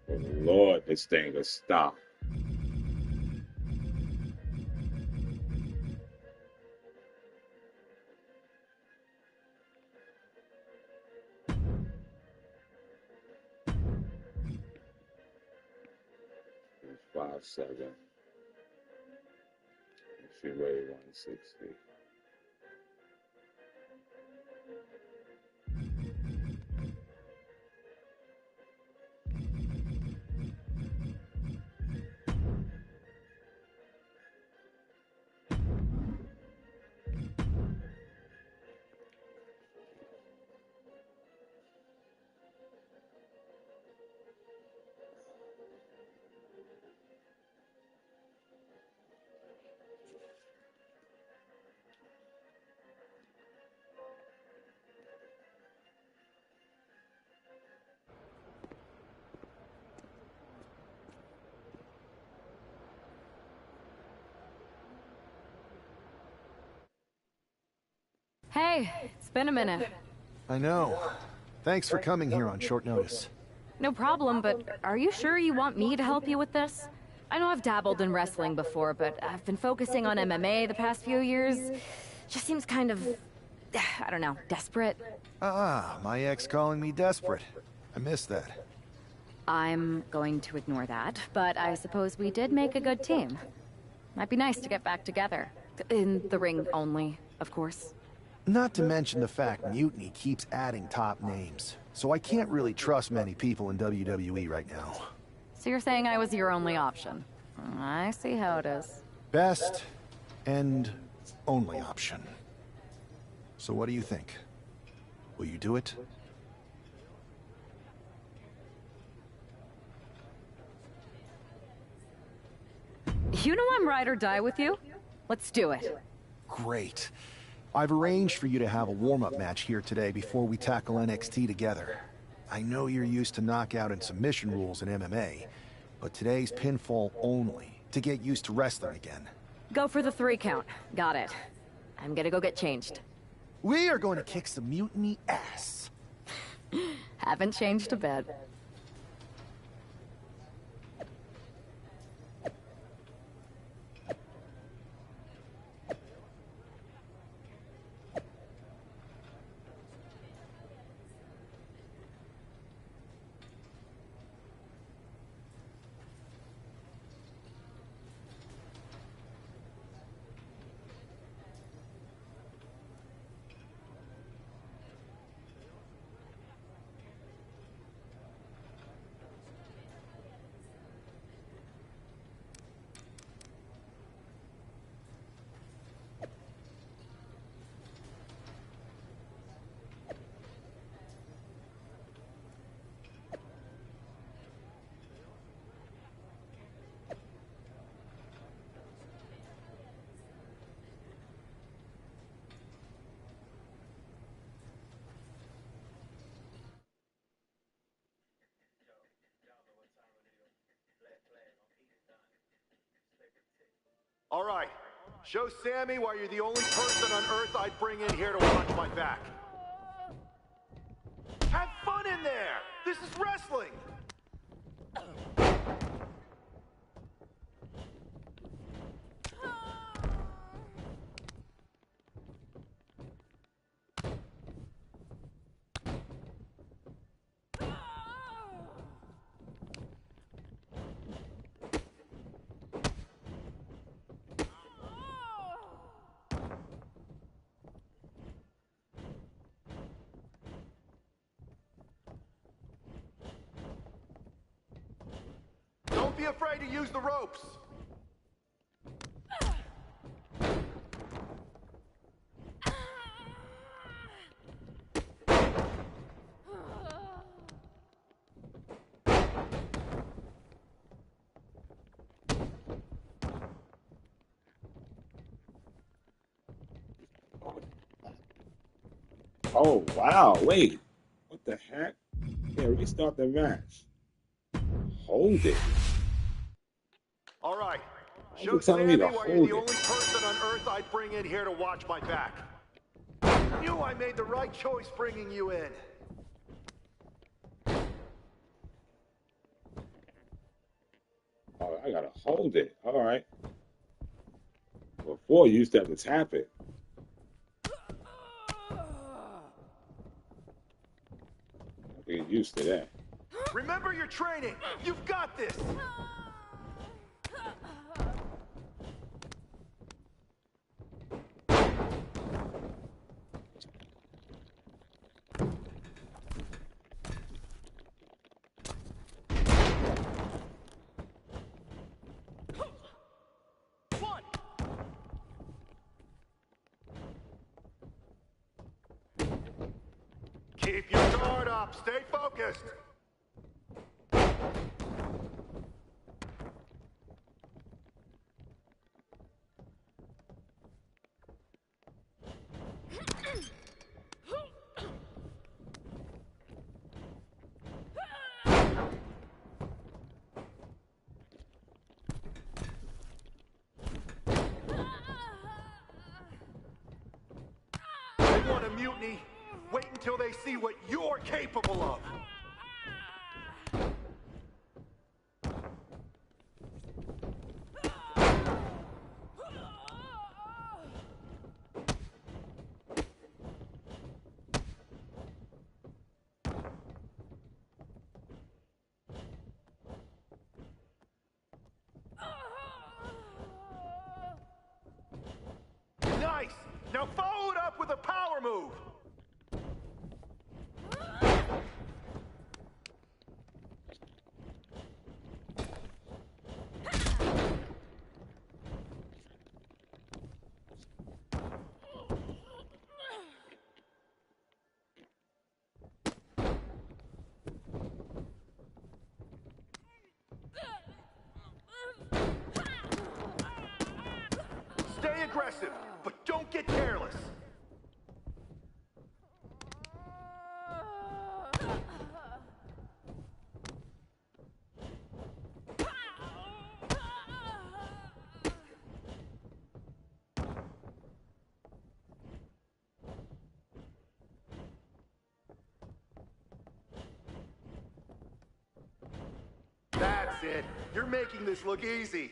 for the Lord, this thing would stop. It's 5'7". She weighed 160. Hey, it's been a minute. I know. Thanks for coming here on short notice. No problem, but are you sure you want me to help you with this? I know I've dabbled in wrestling before, but I've been focusing on MMA the past few years. Just seems kind of, I don't know, desperate. My ex calling me desperate. I missed that. I'm going to ignore that, but I suppose we did make a good team. Might be nice to get back together. In the ring only, of course. Not to mention the fact Mutiny keeps adding top names, so I can't really trust many people in WWE right now. So you're saying I was your only option? I see how it is. Best and only option. So what do you think? Will you do it? You know I'm ride or die with you. Let's do it. Great. I've arranged for you to have a warm-up match here today before we tackle NXT together. I know you're used to knockout and submission rules in MMA, but today's pinfall only, to get used to wrestling again. Go for the 3 count. Got it. I'm gonna go get changed. We are going to kick some Mutiny ass. Haven't changed a bit. All right. Show Sammy why you're the only person on Earth I'd bring in here to watch my back. Have fun in there! This is wrestling! Don't be afraid to use the ropes. Oh, wow, wait. What the heck? Yeah, restart the match. Hold it. All right. You're Show telling me Sammy to why you're hold the it. only person on Earth I'd bring in here to watch my back. Knew I made the right choice bringing you in. Oh, I gotta hold it. All right. Before you used to have to tap it. I get used to that. Remember your training. You've got this. Keep your guard up. Stay focused. They want a mutiny. Wait until they see what you're capable of. Nice! Now follow it up with a power move! Stay aggressive, but don't get careless. That's it. You're making this look easy.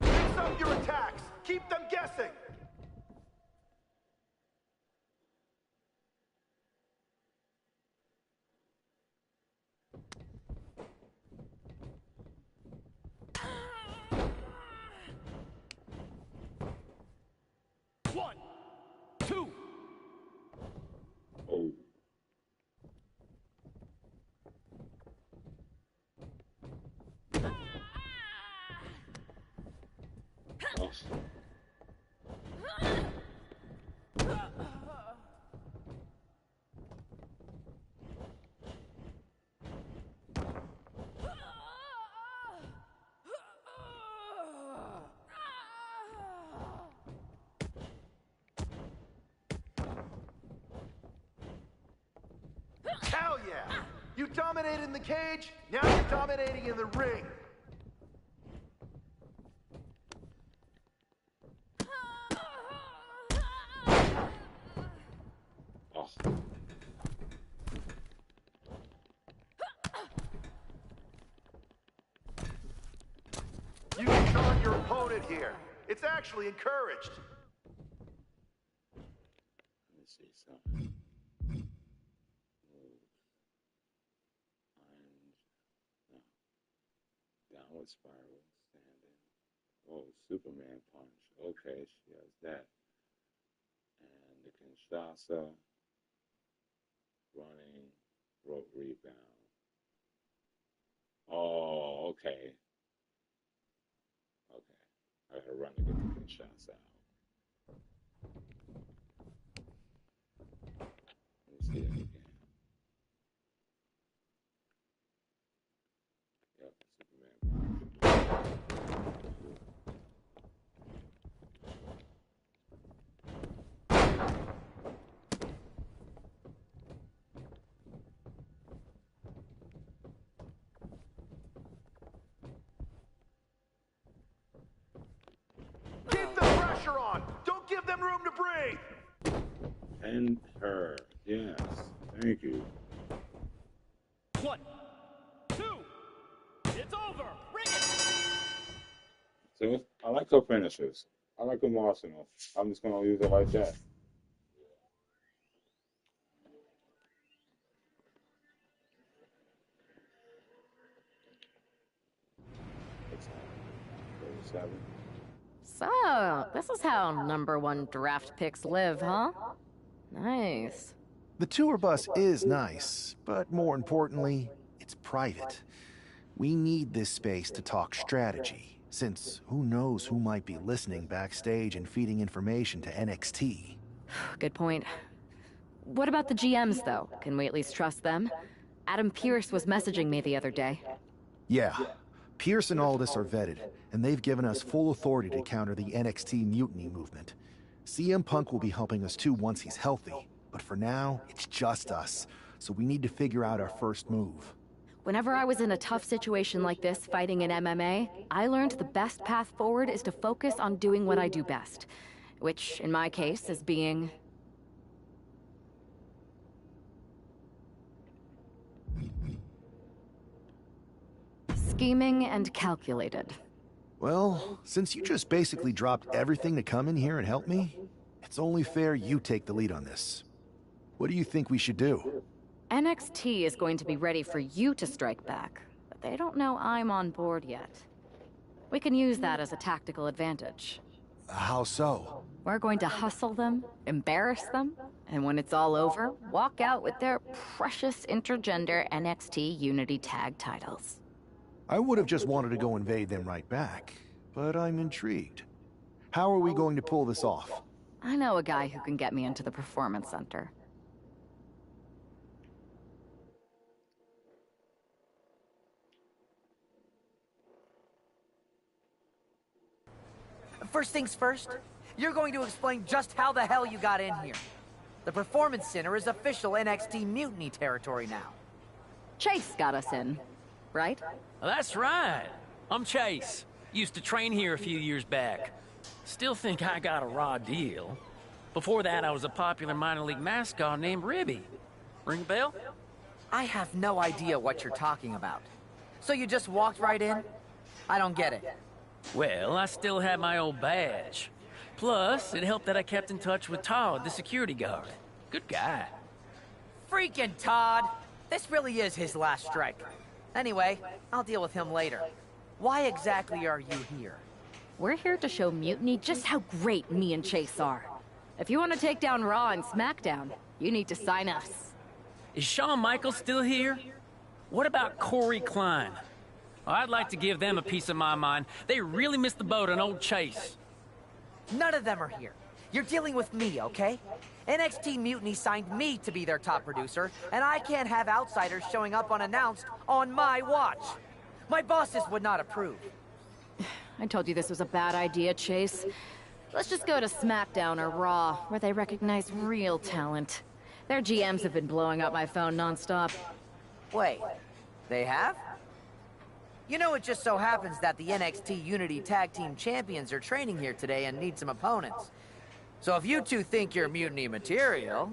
Mix up your attacks. Keep them guessing. One, two. Oh. Oh. Hell yeah! You dominated in the cage, now you're dominating in the ring. Oh. You can taunt your opponent here. It's actually encouraged. Let me see something. Move. And no. Downward spiral, standing. Oh, Superman punch. Okay, she has that. And the Kinshasa, running, rope rebound. Oh, okay. Okay. I gotta run to get the Kinshasa out. Let me see that again. Yep, Superman Keep the pressure on. Don't give them room to breathe. and her. Yes. Thank you. One, two. It's over. Ring it. So I like her finishes. I like them arsenal. I'm just gonna use it like that. What's that? 37. So, this is how #1 draft picks live, huh? Nice. The tour bus is nice, but more importantly, it's private. We need this space to talk strategy, since who knows who might be listening backstage and feeding information to NXT. Good point. What about the GMs, though? Can we at least trust them? Adam Pearce was messaging me the other day. Yeah, Pierce and Aldis are vetted, and they've given us full authority to counter the NXT mutiny movement. CM Punk will be helping us too once he's healthy, but for now, it's just us, so we need to figure out our first move. Whenever I was in a tough situation like this fighting in MMA, I learned the best path forward is to focus on doing what I do best. Which, in my case, is being... scheming and calculated. Well, since you just basically dropped everything to come in here and help me, it's only fair you take the lead on this. What do you think we should do? NXT is going to be ready for you to strike back, but they don't know I'm on board yet. We can use that as a tactical advantage. How so? We're going to hustle them, embarrass them, and when it's all over, walk out with their precious intergender NXT Unity Tag titles. I would have just wanted to go invade them right back, but I'm intrigued. How are we going to pull this off? I know a guy who can get me into the Performance Center. First things first, you're going to explain just how the hell you got in here. The Performance Center is official NXT Mutiny territory now. Chase got us in, right? That's right. I'm Chase. Used to train here a few years back. Still think I got a raw deal. Before that, I was a popular minor league mascot named Ribby. Ring a bell? I have no idea what you're talking about. So you just walked right in? I don't get it. Well, I still had my old badge. Plus, it helped that I kept in touch with Todd, the security guard. Good guy. Freaking Todd! This really is his last strike. Anyway, I'll deal with him later. Why exactly are you here? We're here to show Mutiny just how great me and Chase are. If you want to take down Raw and SmackDown, you need to sign us. Is Shawn Michaels still here? What about Corey Klein? I'd like to give them a piece of my mind. They really missed the boat on old Chase. None of them are here. You're dealing with me, okay? NXT Mutiny signed me to be their top producer, and I can't have outsiders showing up unannounced on my watch. My bosses would not approve. I told you this was a bad idea, Chase. Let's just go to SmackDown or Raw, where they recognize real talent. Their GMs have been blowing up my phone nonstop. Wait, they have? You know, it just so happens that the NXT Unity Tag Team Champions are training here today and need some opponents. So if you two think you're Mutiny material,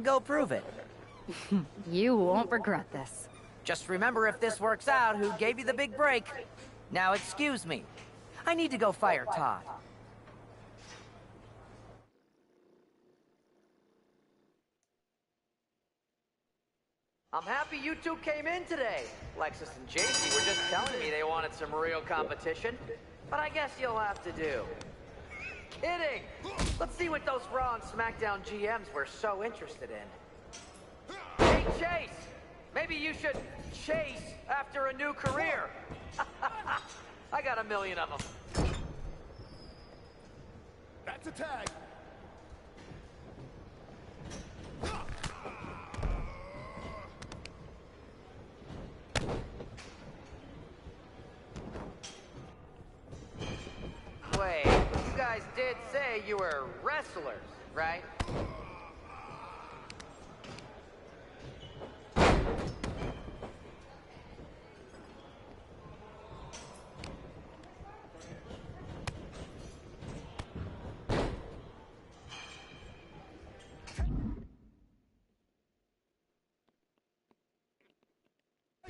go prove it. You won't regret this. Just remember, if this works out, who gave you the big break. Now excuse me. I need to go fire Todd. I'm happy you two came in today. Lexus and JC were just telling me they wanted some real competition. But I guess you'll have to do. Kidding! Let's see what those Raw and SmackDown GMs were so interested in. Hey, Chase! Maybe you should chase after a new career. I got 1 million of them. That's a tag. Wait, you guys did say you were wrestlers, right?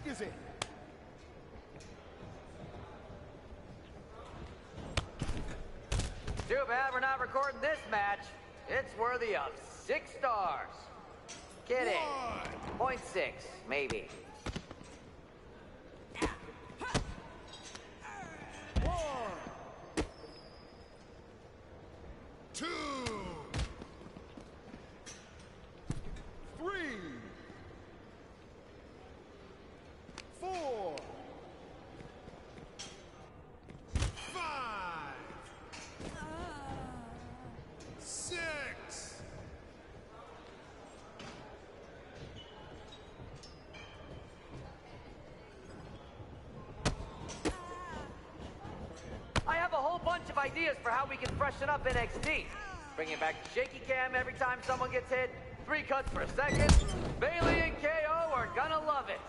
Is it? Too bad we're not recording this match. It's worthy of 6 stars. Kidding. 0.6, maybe. 1, 2, 3, 4, 5, 6. I have a whole bunch of ideas for how we can freshen up NXT. Bringing back the shaky cam every time someone gets hit. 3 cuts per second. Bailey and KO are gonna love it.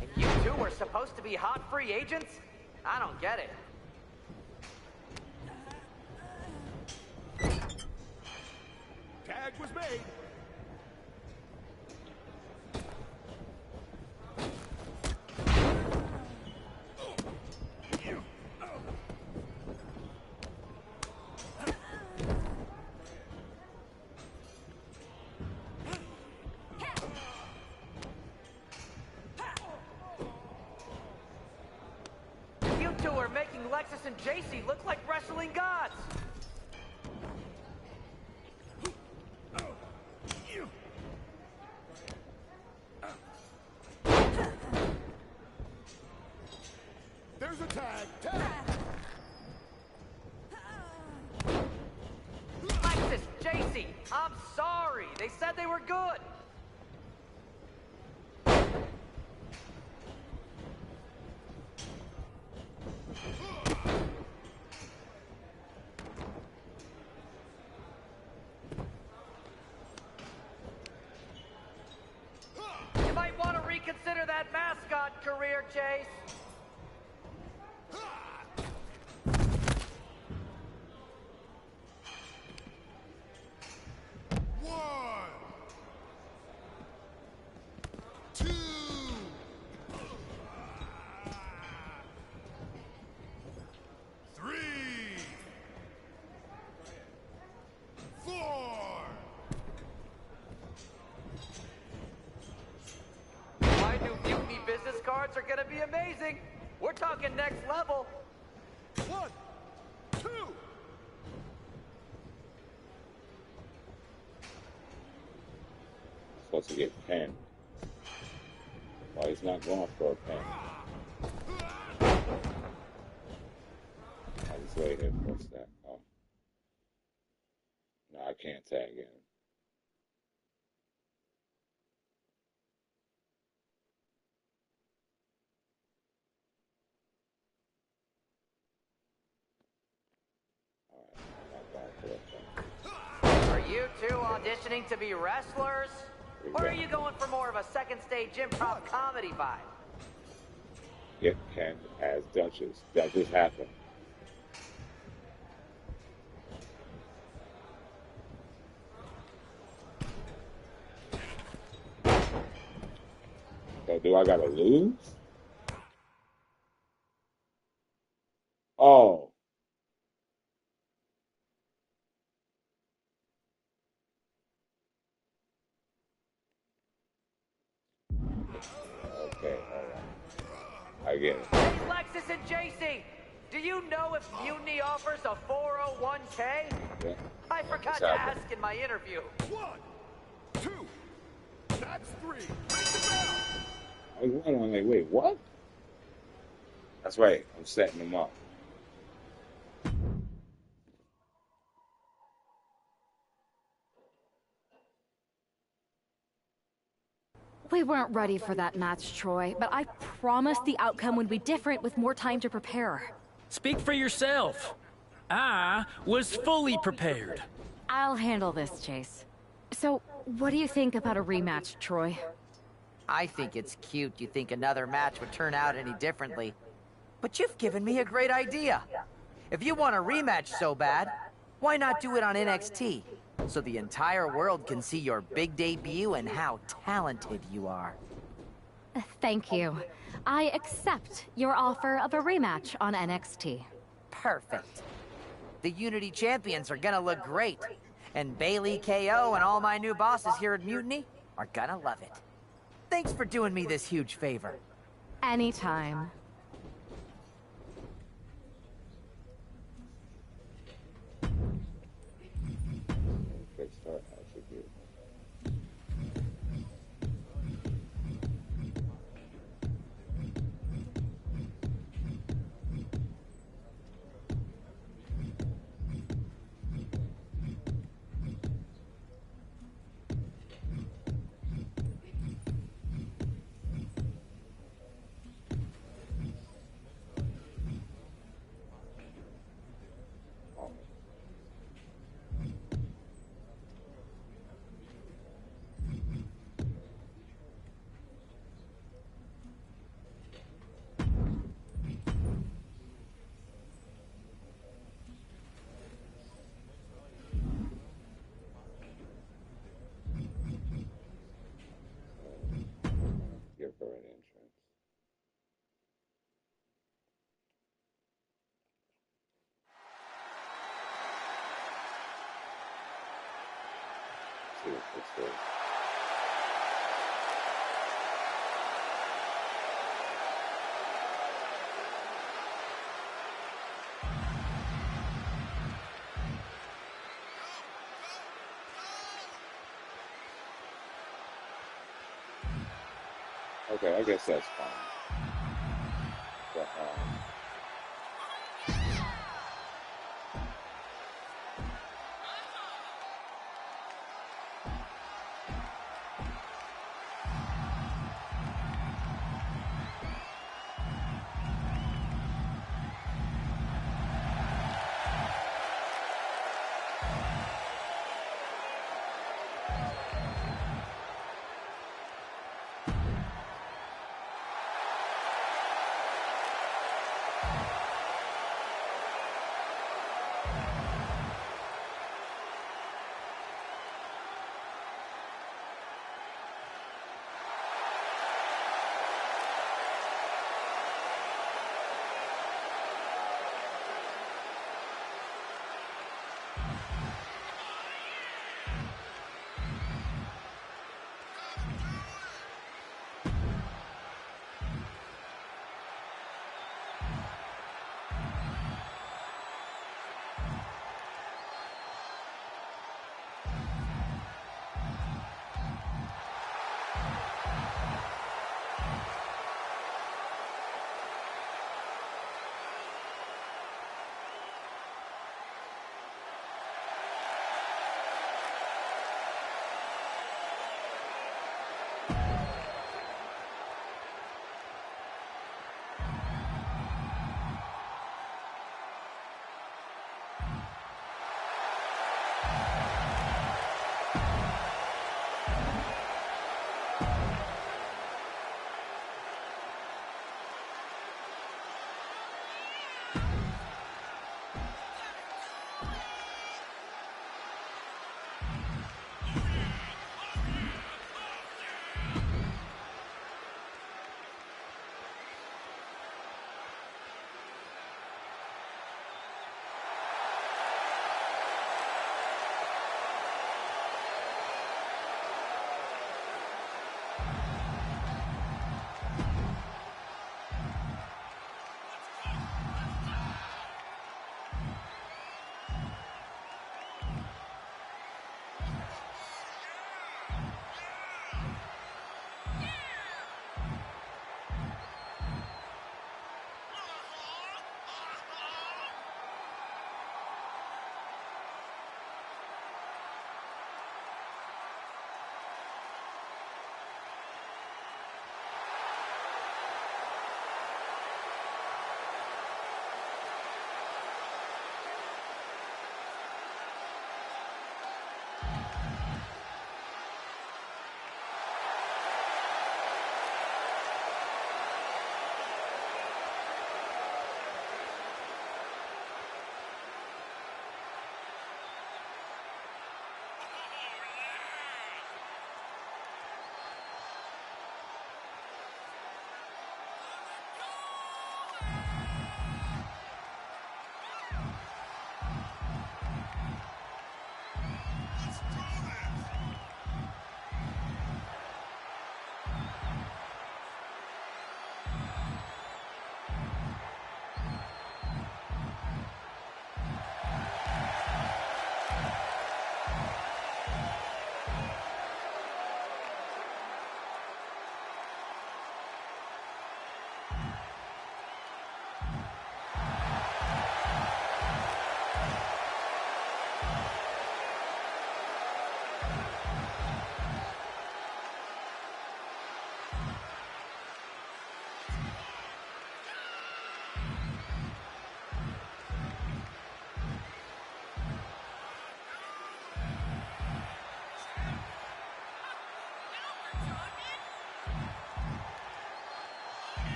And you two were supposed to be hot free agents? I don't get it. Tag was made. Lexus and JC look like wrestling gods. There's a tag. Lexus, JC, I'm sorry. They said they were good. You might want to reconsider that mascot career, Chase. Cards are gonna be amazing. We're talking next level. 1, 2. Supposed to get pinned. Why he's not going for a pin? I just wait here. What's that? Oh. No, I can't tag in. Are you two auditioning to be wrestlers? Or are you going for more of a second stage improv comedy vibe? Get pinned as Duchess. That just happened. So do I gotta lose? Oh. Okay, alright. I get it. Hey, Lexus and JC, do you know if Mutiny offers a 401k? Yeah. I forgot to ask in my interview. 1, 2. That's 3. Ring the bell. I was wondering, like, wait, what? That's right. I'm setting them up. We weren't ready for that match, Troy, but I promised the outcome would be different with more time to prepare. Speak for yourself. I was fully prepared. I'll handle this, Chase. So, what do you think about a rematch, Troy? I think it's cute you think another match would turn out any differently. But you've given me a great idea. If you want a rematch so bad, why not do it on NXT? So the entire world can see your big debut and how talented you are. Thank you. I accept your offer of a rematch on NXT. Perfect. The Unity Champions are gonna look great. And Bailey, KO, and all my new bosses here at Mutiny are gonna love it. Thanks for doing me this huge favor. Anytime. Quick start attribute. Give her an entrance. See what this is. Okay, I guess that's fine. But,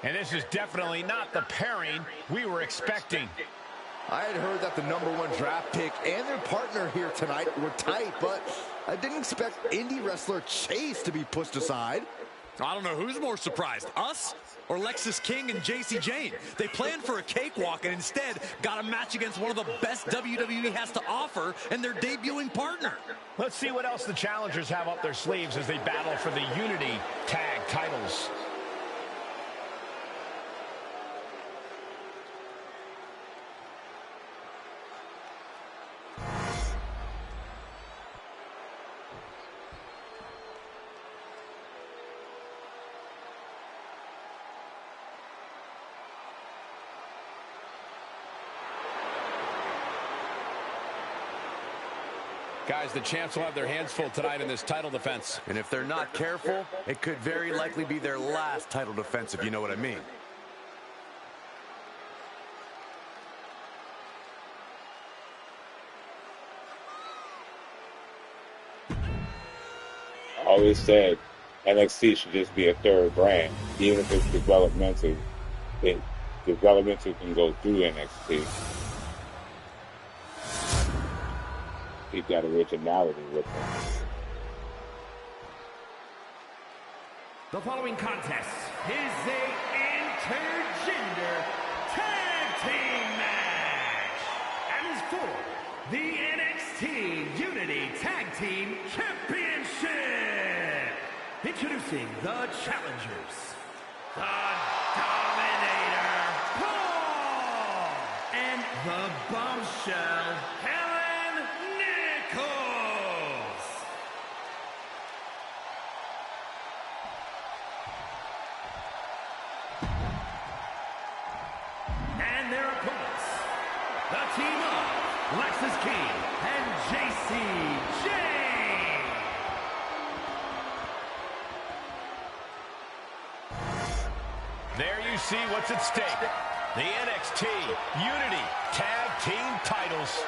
And this is definitely not the pairing we were expecting. I had heard that the #1 draft pick and their partner here tonight were tight, but I didn't expect indie wrestler Chase to be pushed aside. I don't know who's more surprised, us or Lexis King and JC Jane. They planned for a cakewalk and instead got a match against one of the best WWE has to offer and their debuting partner. Let's see what else the challengers have up their sleeves as they battle for the Unity Tag titles. Guys, the champs will have their hands full tonight in this title defense. And if they're not careful, it could very likely be their last title defense, if you know what I mean. I always said NXT should just be a third brand, even if it's developmental. Developmental can go through NXT. Keep that originality with them. The following contest is a intergender tag team match and is for the NXT Unity Tag Team Championship. Introducing the challengers, the Dominator, Paul, and the Bombshell, Helen Nichols. And their opponents, the team of Lexis King and JC Jane. There you see what's at stake. The NXT Unity Tag Team titles.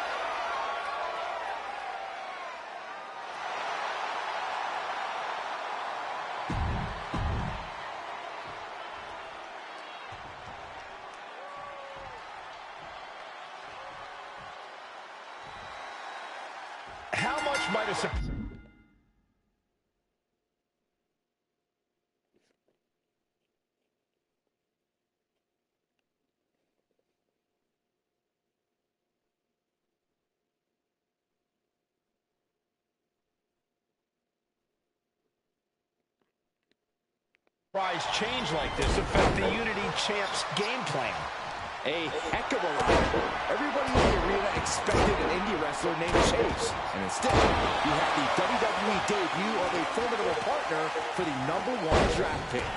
How much might a surprise change like this affect the Unity Champs game plan? A heck of a lot. Everybody in the arena expected an indie wrestler named Chase. And instead, you have the WWE debut of a formidable partner for the #1 draft pick.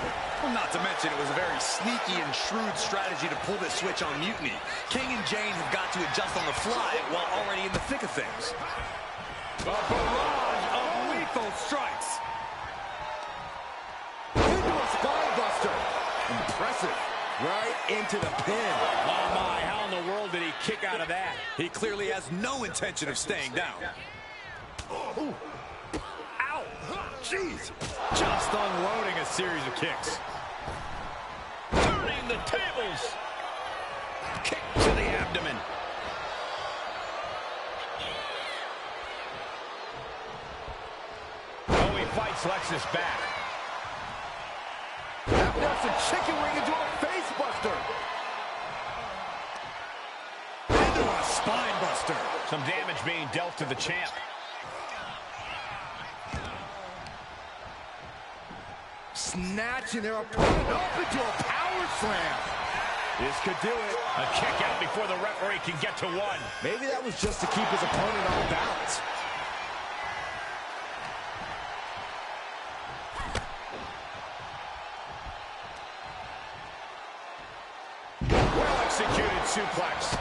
Well, not to mention it was a very sneaky and shrewd strategy to pull this switch on Mutiny. King and Jane have got to adjust on the fly while already in the thick of things. A barrage of lethal strikes. Into a spine buster. Impressive. Right into the pin. Oh my, how in the world did he kick out of that? He clearly has no intention of staying down. Ooh. Ow! Jeez! Just unloading a series of kicks. Turning the tables. Kick to the abdomen. Oh, he fights Lexis back. That's a chicken wing into a face buster. Into a spine buster. Some damage being dealt to the champ. Snatching their opponent up into a power slam. This could do it. A kick out before the referee can get to one. Maybe that was just to keep his opponent on balance. Well-executed suplex.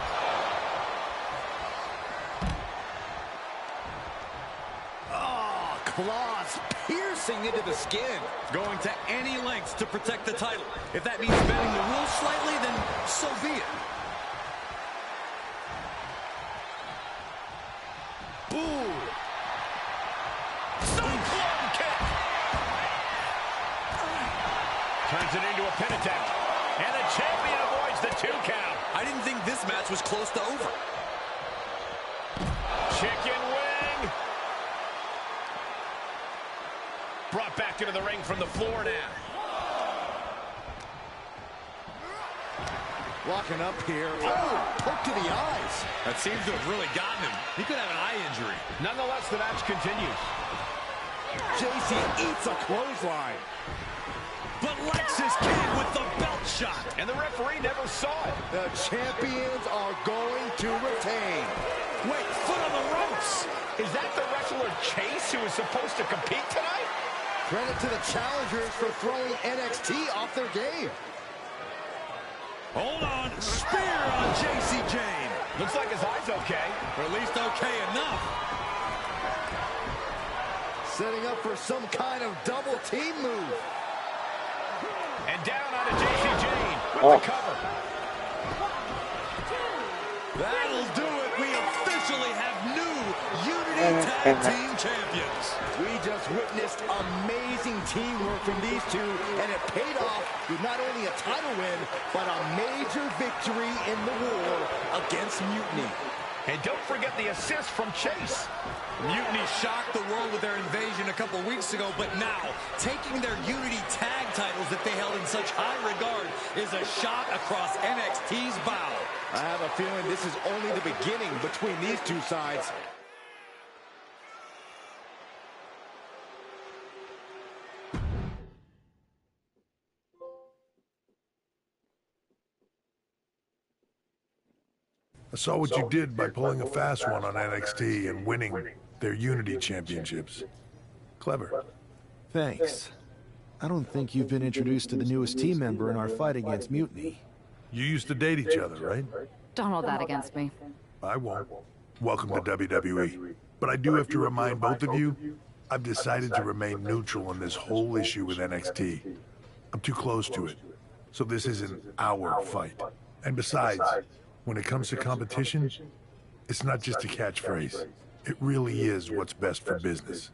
Oh, claws piercing into the skin. Going to any lengths to protect the title. If that means bending the rules slightly, then so be it. Ooh. Cyclone kick. Turns it into a pin attempt. champion avoids the 2 count. I didn't think this match was close to over. Chicken wing. Brought back into the ring from the floor now. Walking up here. Oh, poke to the eyes. That seems to have really gotten him. He could have an eye injury. Nonetheless, the match continues. JC eats a clothesline. But Lexus came with the belt shot. And the referee never saw it. The champions are going to retain. Wait, foot on the ropes. Is that the wrestler Chase who is supposed to compete tonight? Credit to the challengers for throwing NXT off their game. Hold on. Spear on JC Jane. Looks like his eye's okay. Or at least okay enough. Setting up for some kind of double team move. And down onto JC Jane with the cover. That'll do it. We officially have new Unity Tag Team Champions. We just witnessed amazing teamwork from these two, and it paid off with not only a title win, but a major victory in the war against Mutiny. And don't forget the assist from Chase. Mutiny shocked the world with their invasion a couple weeks ago, but now, taking their Unity tag titles that they held in such high regard is a shot across NXT's bow. I have a feeling this is only the beginning between these two sides. I saw what you did by pulling a fast one on NXT and winning their Unity Championships. Clever. Thanks. I don't think you've been introduced to the newest team member in our fight against Mutiny. You used to date each other, right? Don't hold that against me. I won't. Welcome to WWE. But I do have to remind both of you, I've decided to remain neutral in this whole issue with NXT. I'm too close to it. So this isn't our fight. And besides, when it comes to competition, it's not just a catchphrase. It really is what's best for business.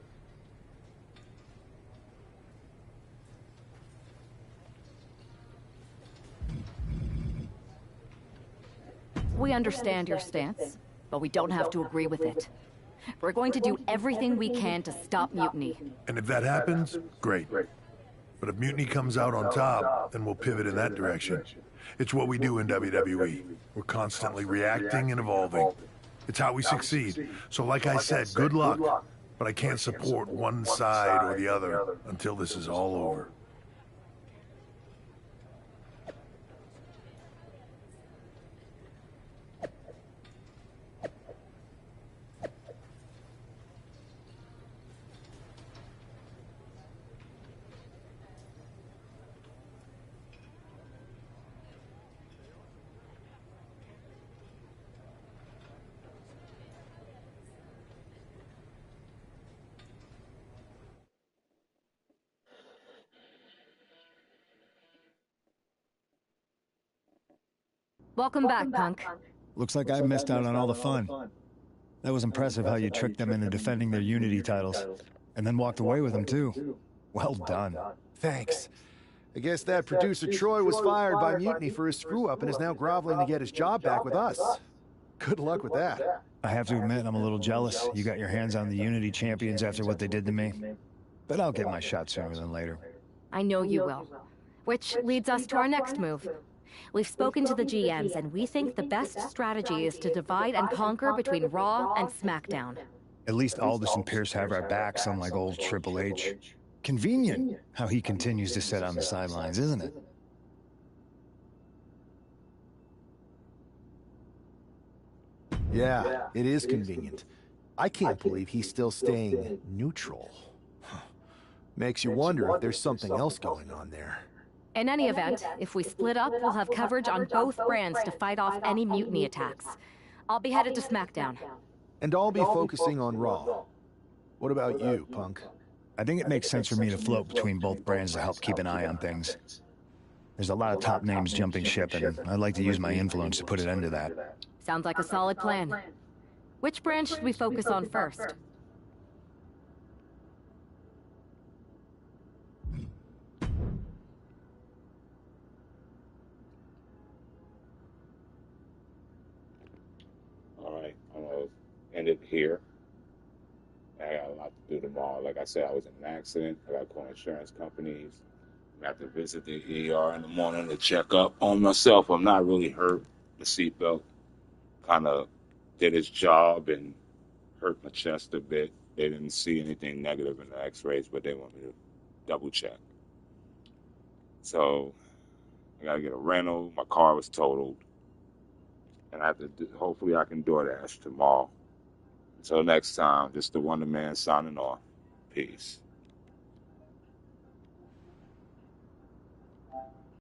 We understand your stance, but we don't have to agree with it. We're going to do everything we can to stop Mutiny. And if that happens, great. But if Mutiny comes out on top, then we'll pivot in that direction. It's what we do in WWE. We're constantly reacting and evolving. It's how we succeed. So like I said, good luck. But I can't support one side or the other until this is all over. Welcome back, Punk. Looks like I missed out on all the fun. That was impressive how you tricked them into defending their Unity titles. And then walked away with them, too. Well done. Thanks. I guess that producer Troy was fired by Mutiny for his screw-up and is now groveling to get his job back with us. Good luck with that. I have to admit, I'm a little jealous. You got your hands on the Unity champions after what they did to me. But I'll get my shot sooner than later. I know you will. Which leads us to our next move. We've spoken to the GMs, and we think the best strategy is to divide and conquer between Raw and SmackDown. At least Aldous and Pierce have our backs, unlike old Triple H. Convenient how he continues to sit on the sidelines, isn't it? Yeah, it is convenient. I can't believe he's still staying neutral. Makes you wonder if there's something else going on there. In any event, if we split up, we'll have coverage on both brands to fight off any Mutiny attacks. I'll be headed to SmackDown. And I'll be focusing on Raw. What about you, Punk? I think it makes sense for me to float between both brands to help keep an eye on things. There's a lot of top names jumping ship, and I'd like to use my influence to put an end to that. Sounds like a solid plan. Which brand should we focus on first? like almost ended here. I got a lot to do tomorrow. Like I said, I was in an accident. I got to call insurance companies. I have to visit the ER in the morning to check up on myself. I'm not really hurt. The seatbelt kind of did its job and hurt my chest a bit. They didn't see anything negative in the x-rays, but they want me to double check. So I got to get a rental. My car was totaled. And I have to hopefully I can DoorDash tomorrow. Until next time, just the Wonder Man signing off. Peace.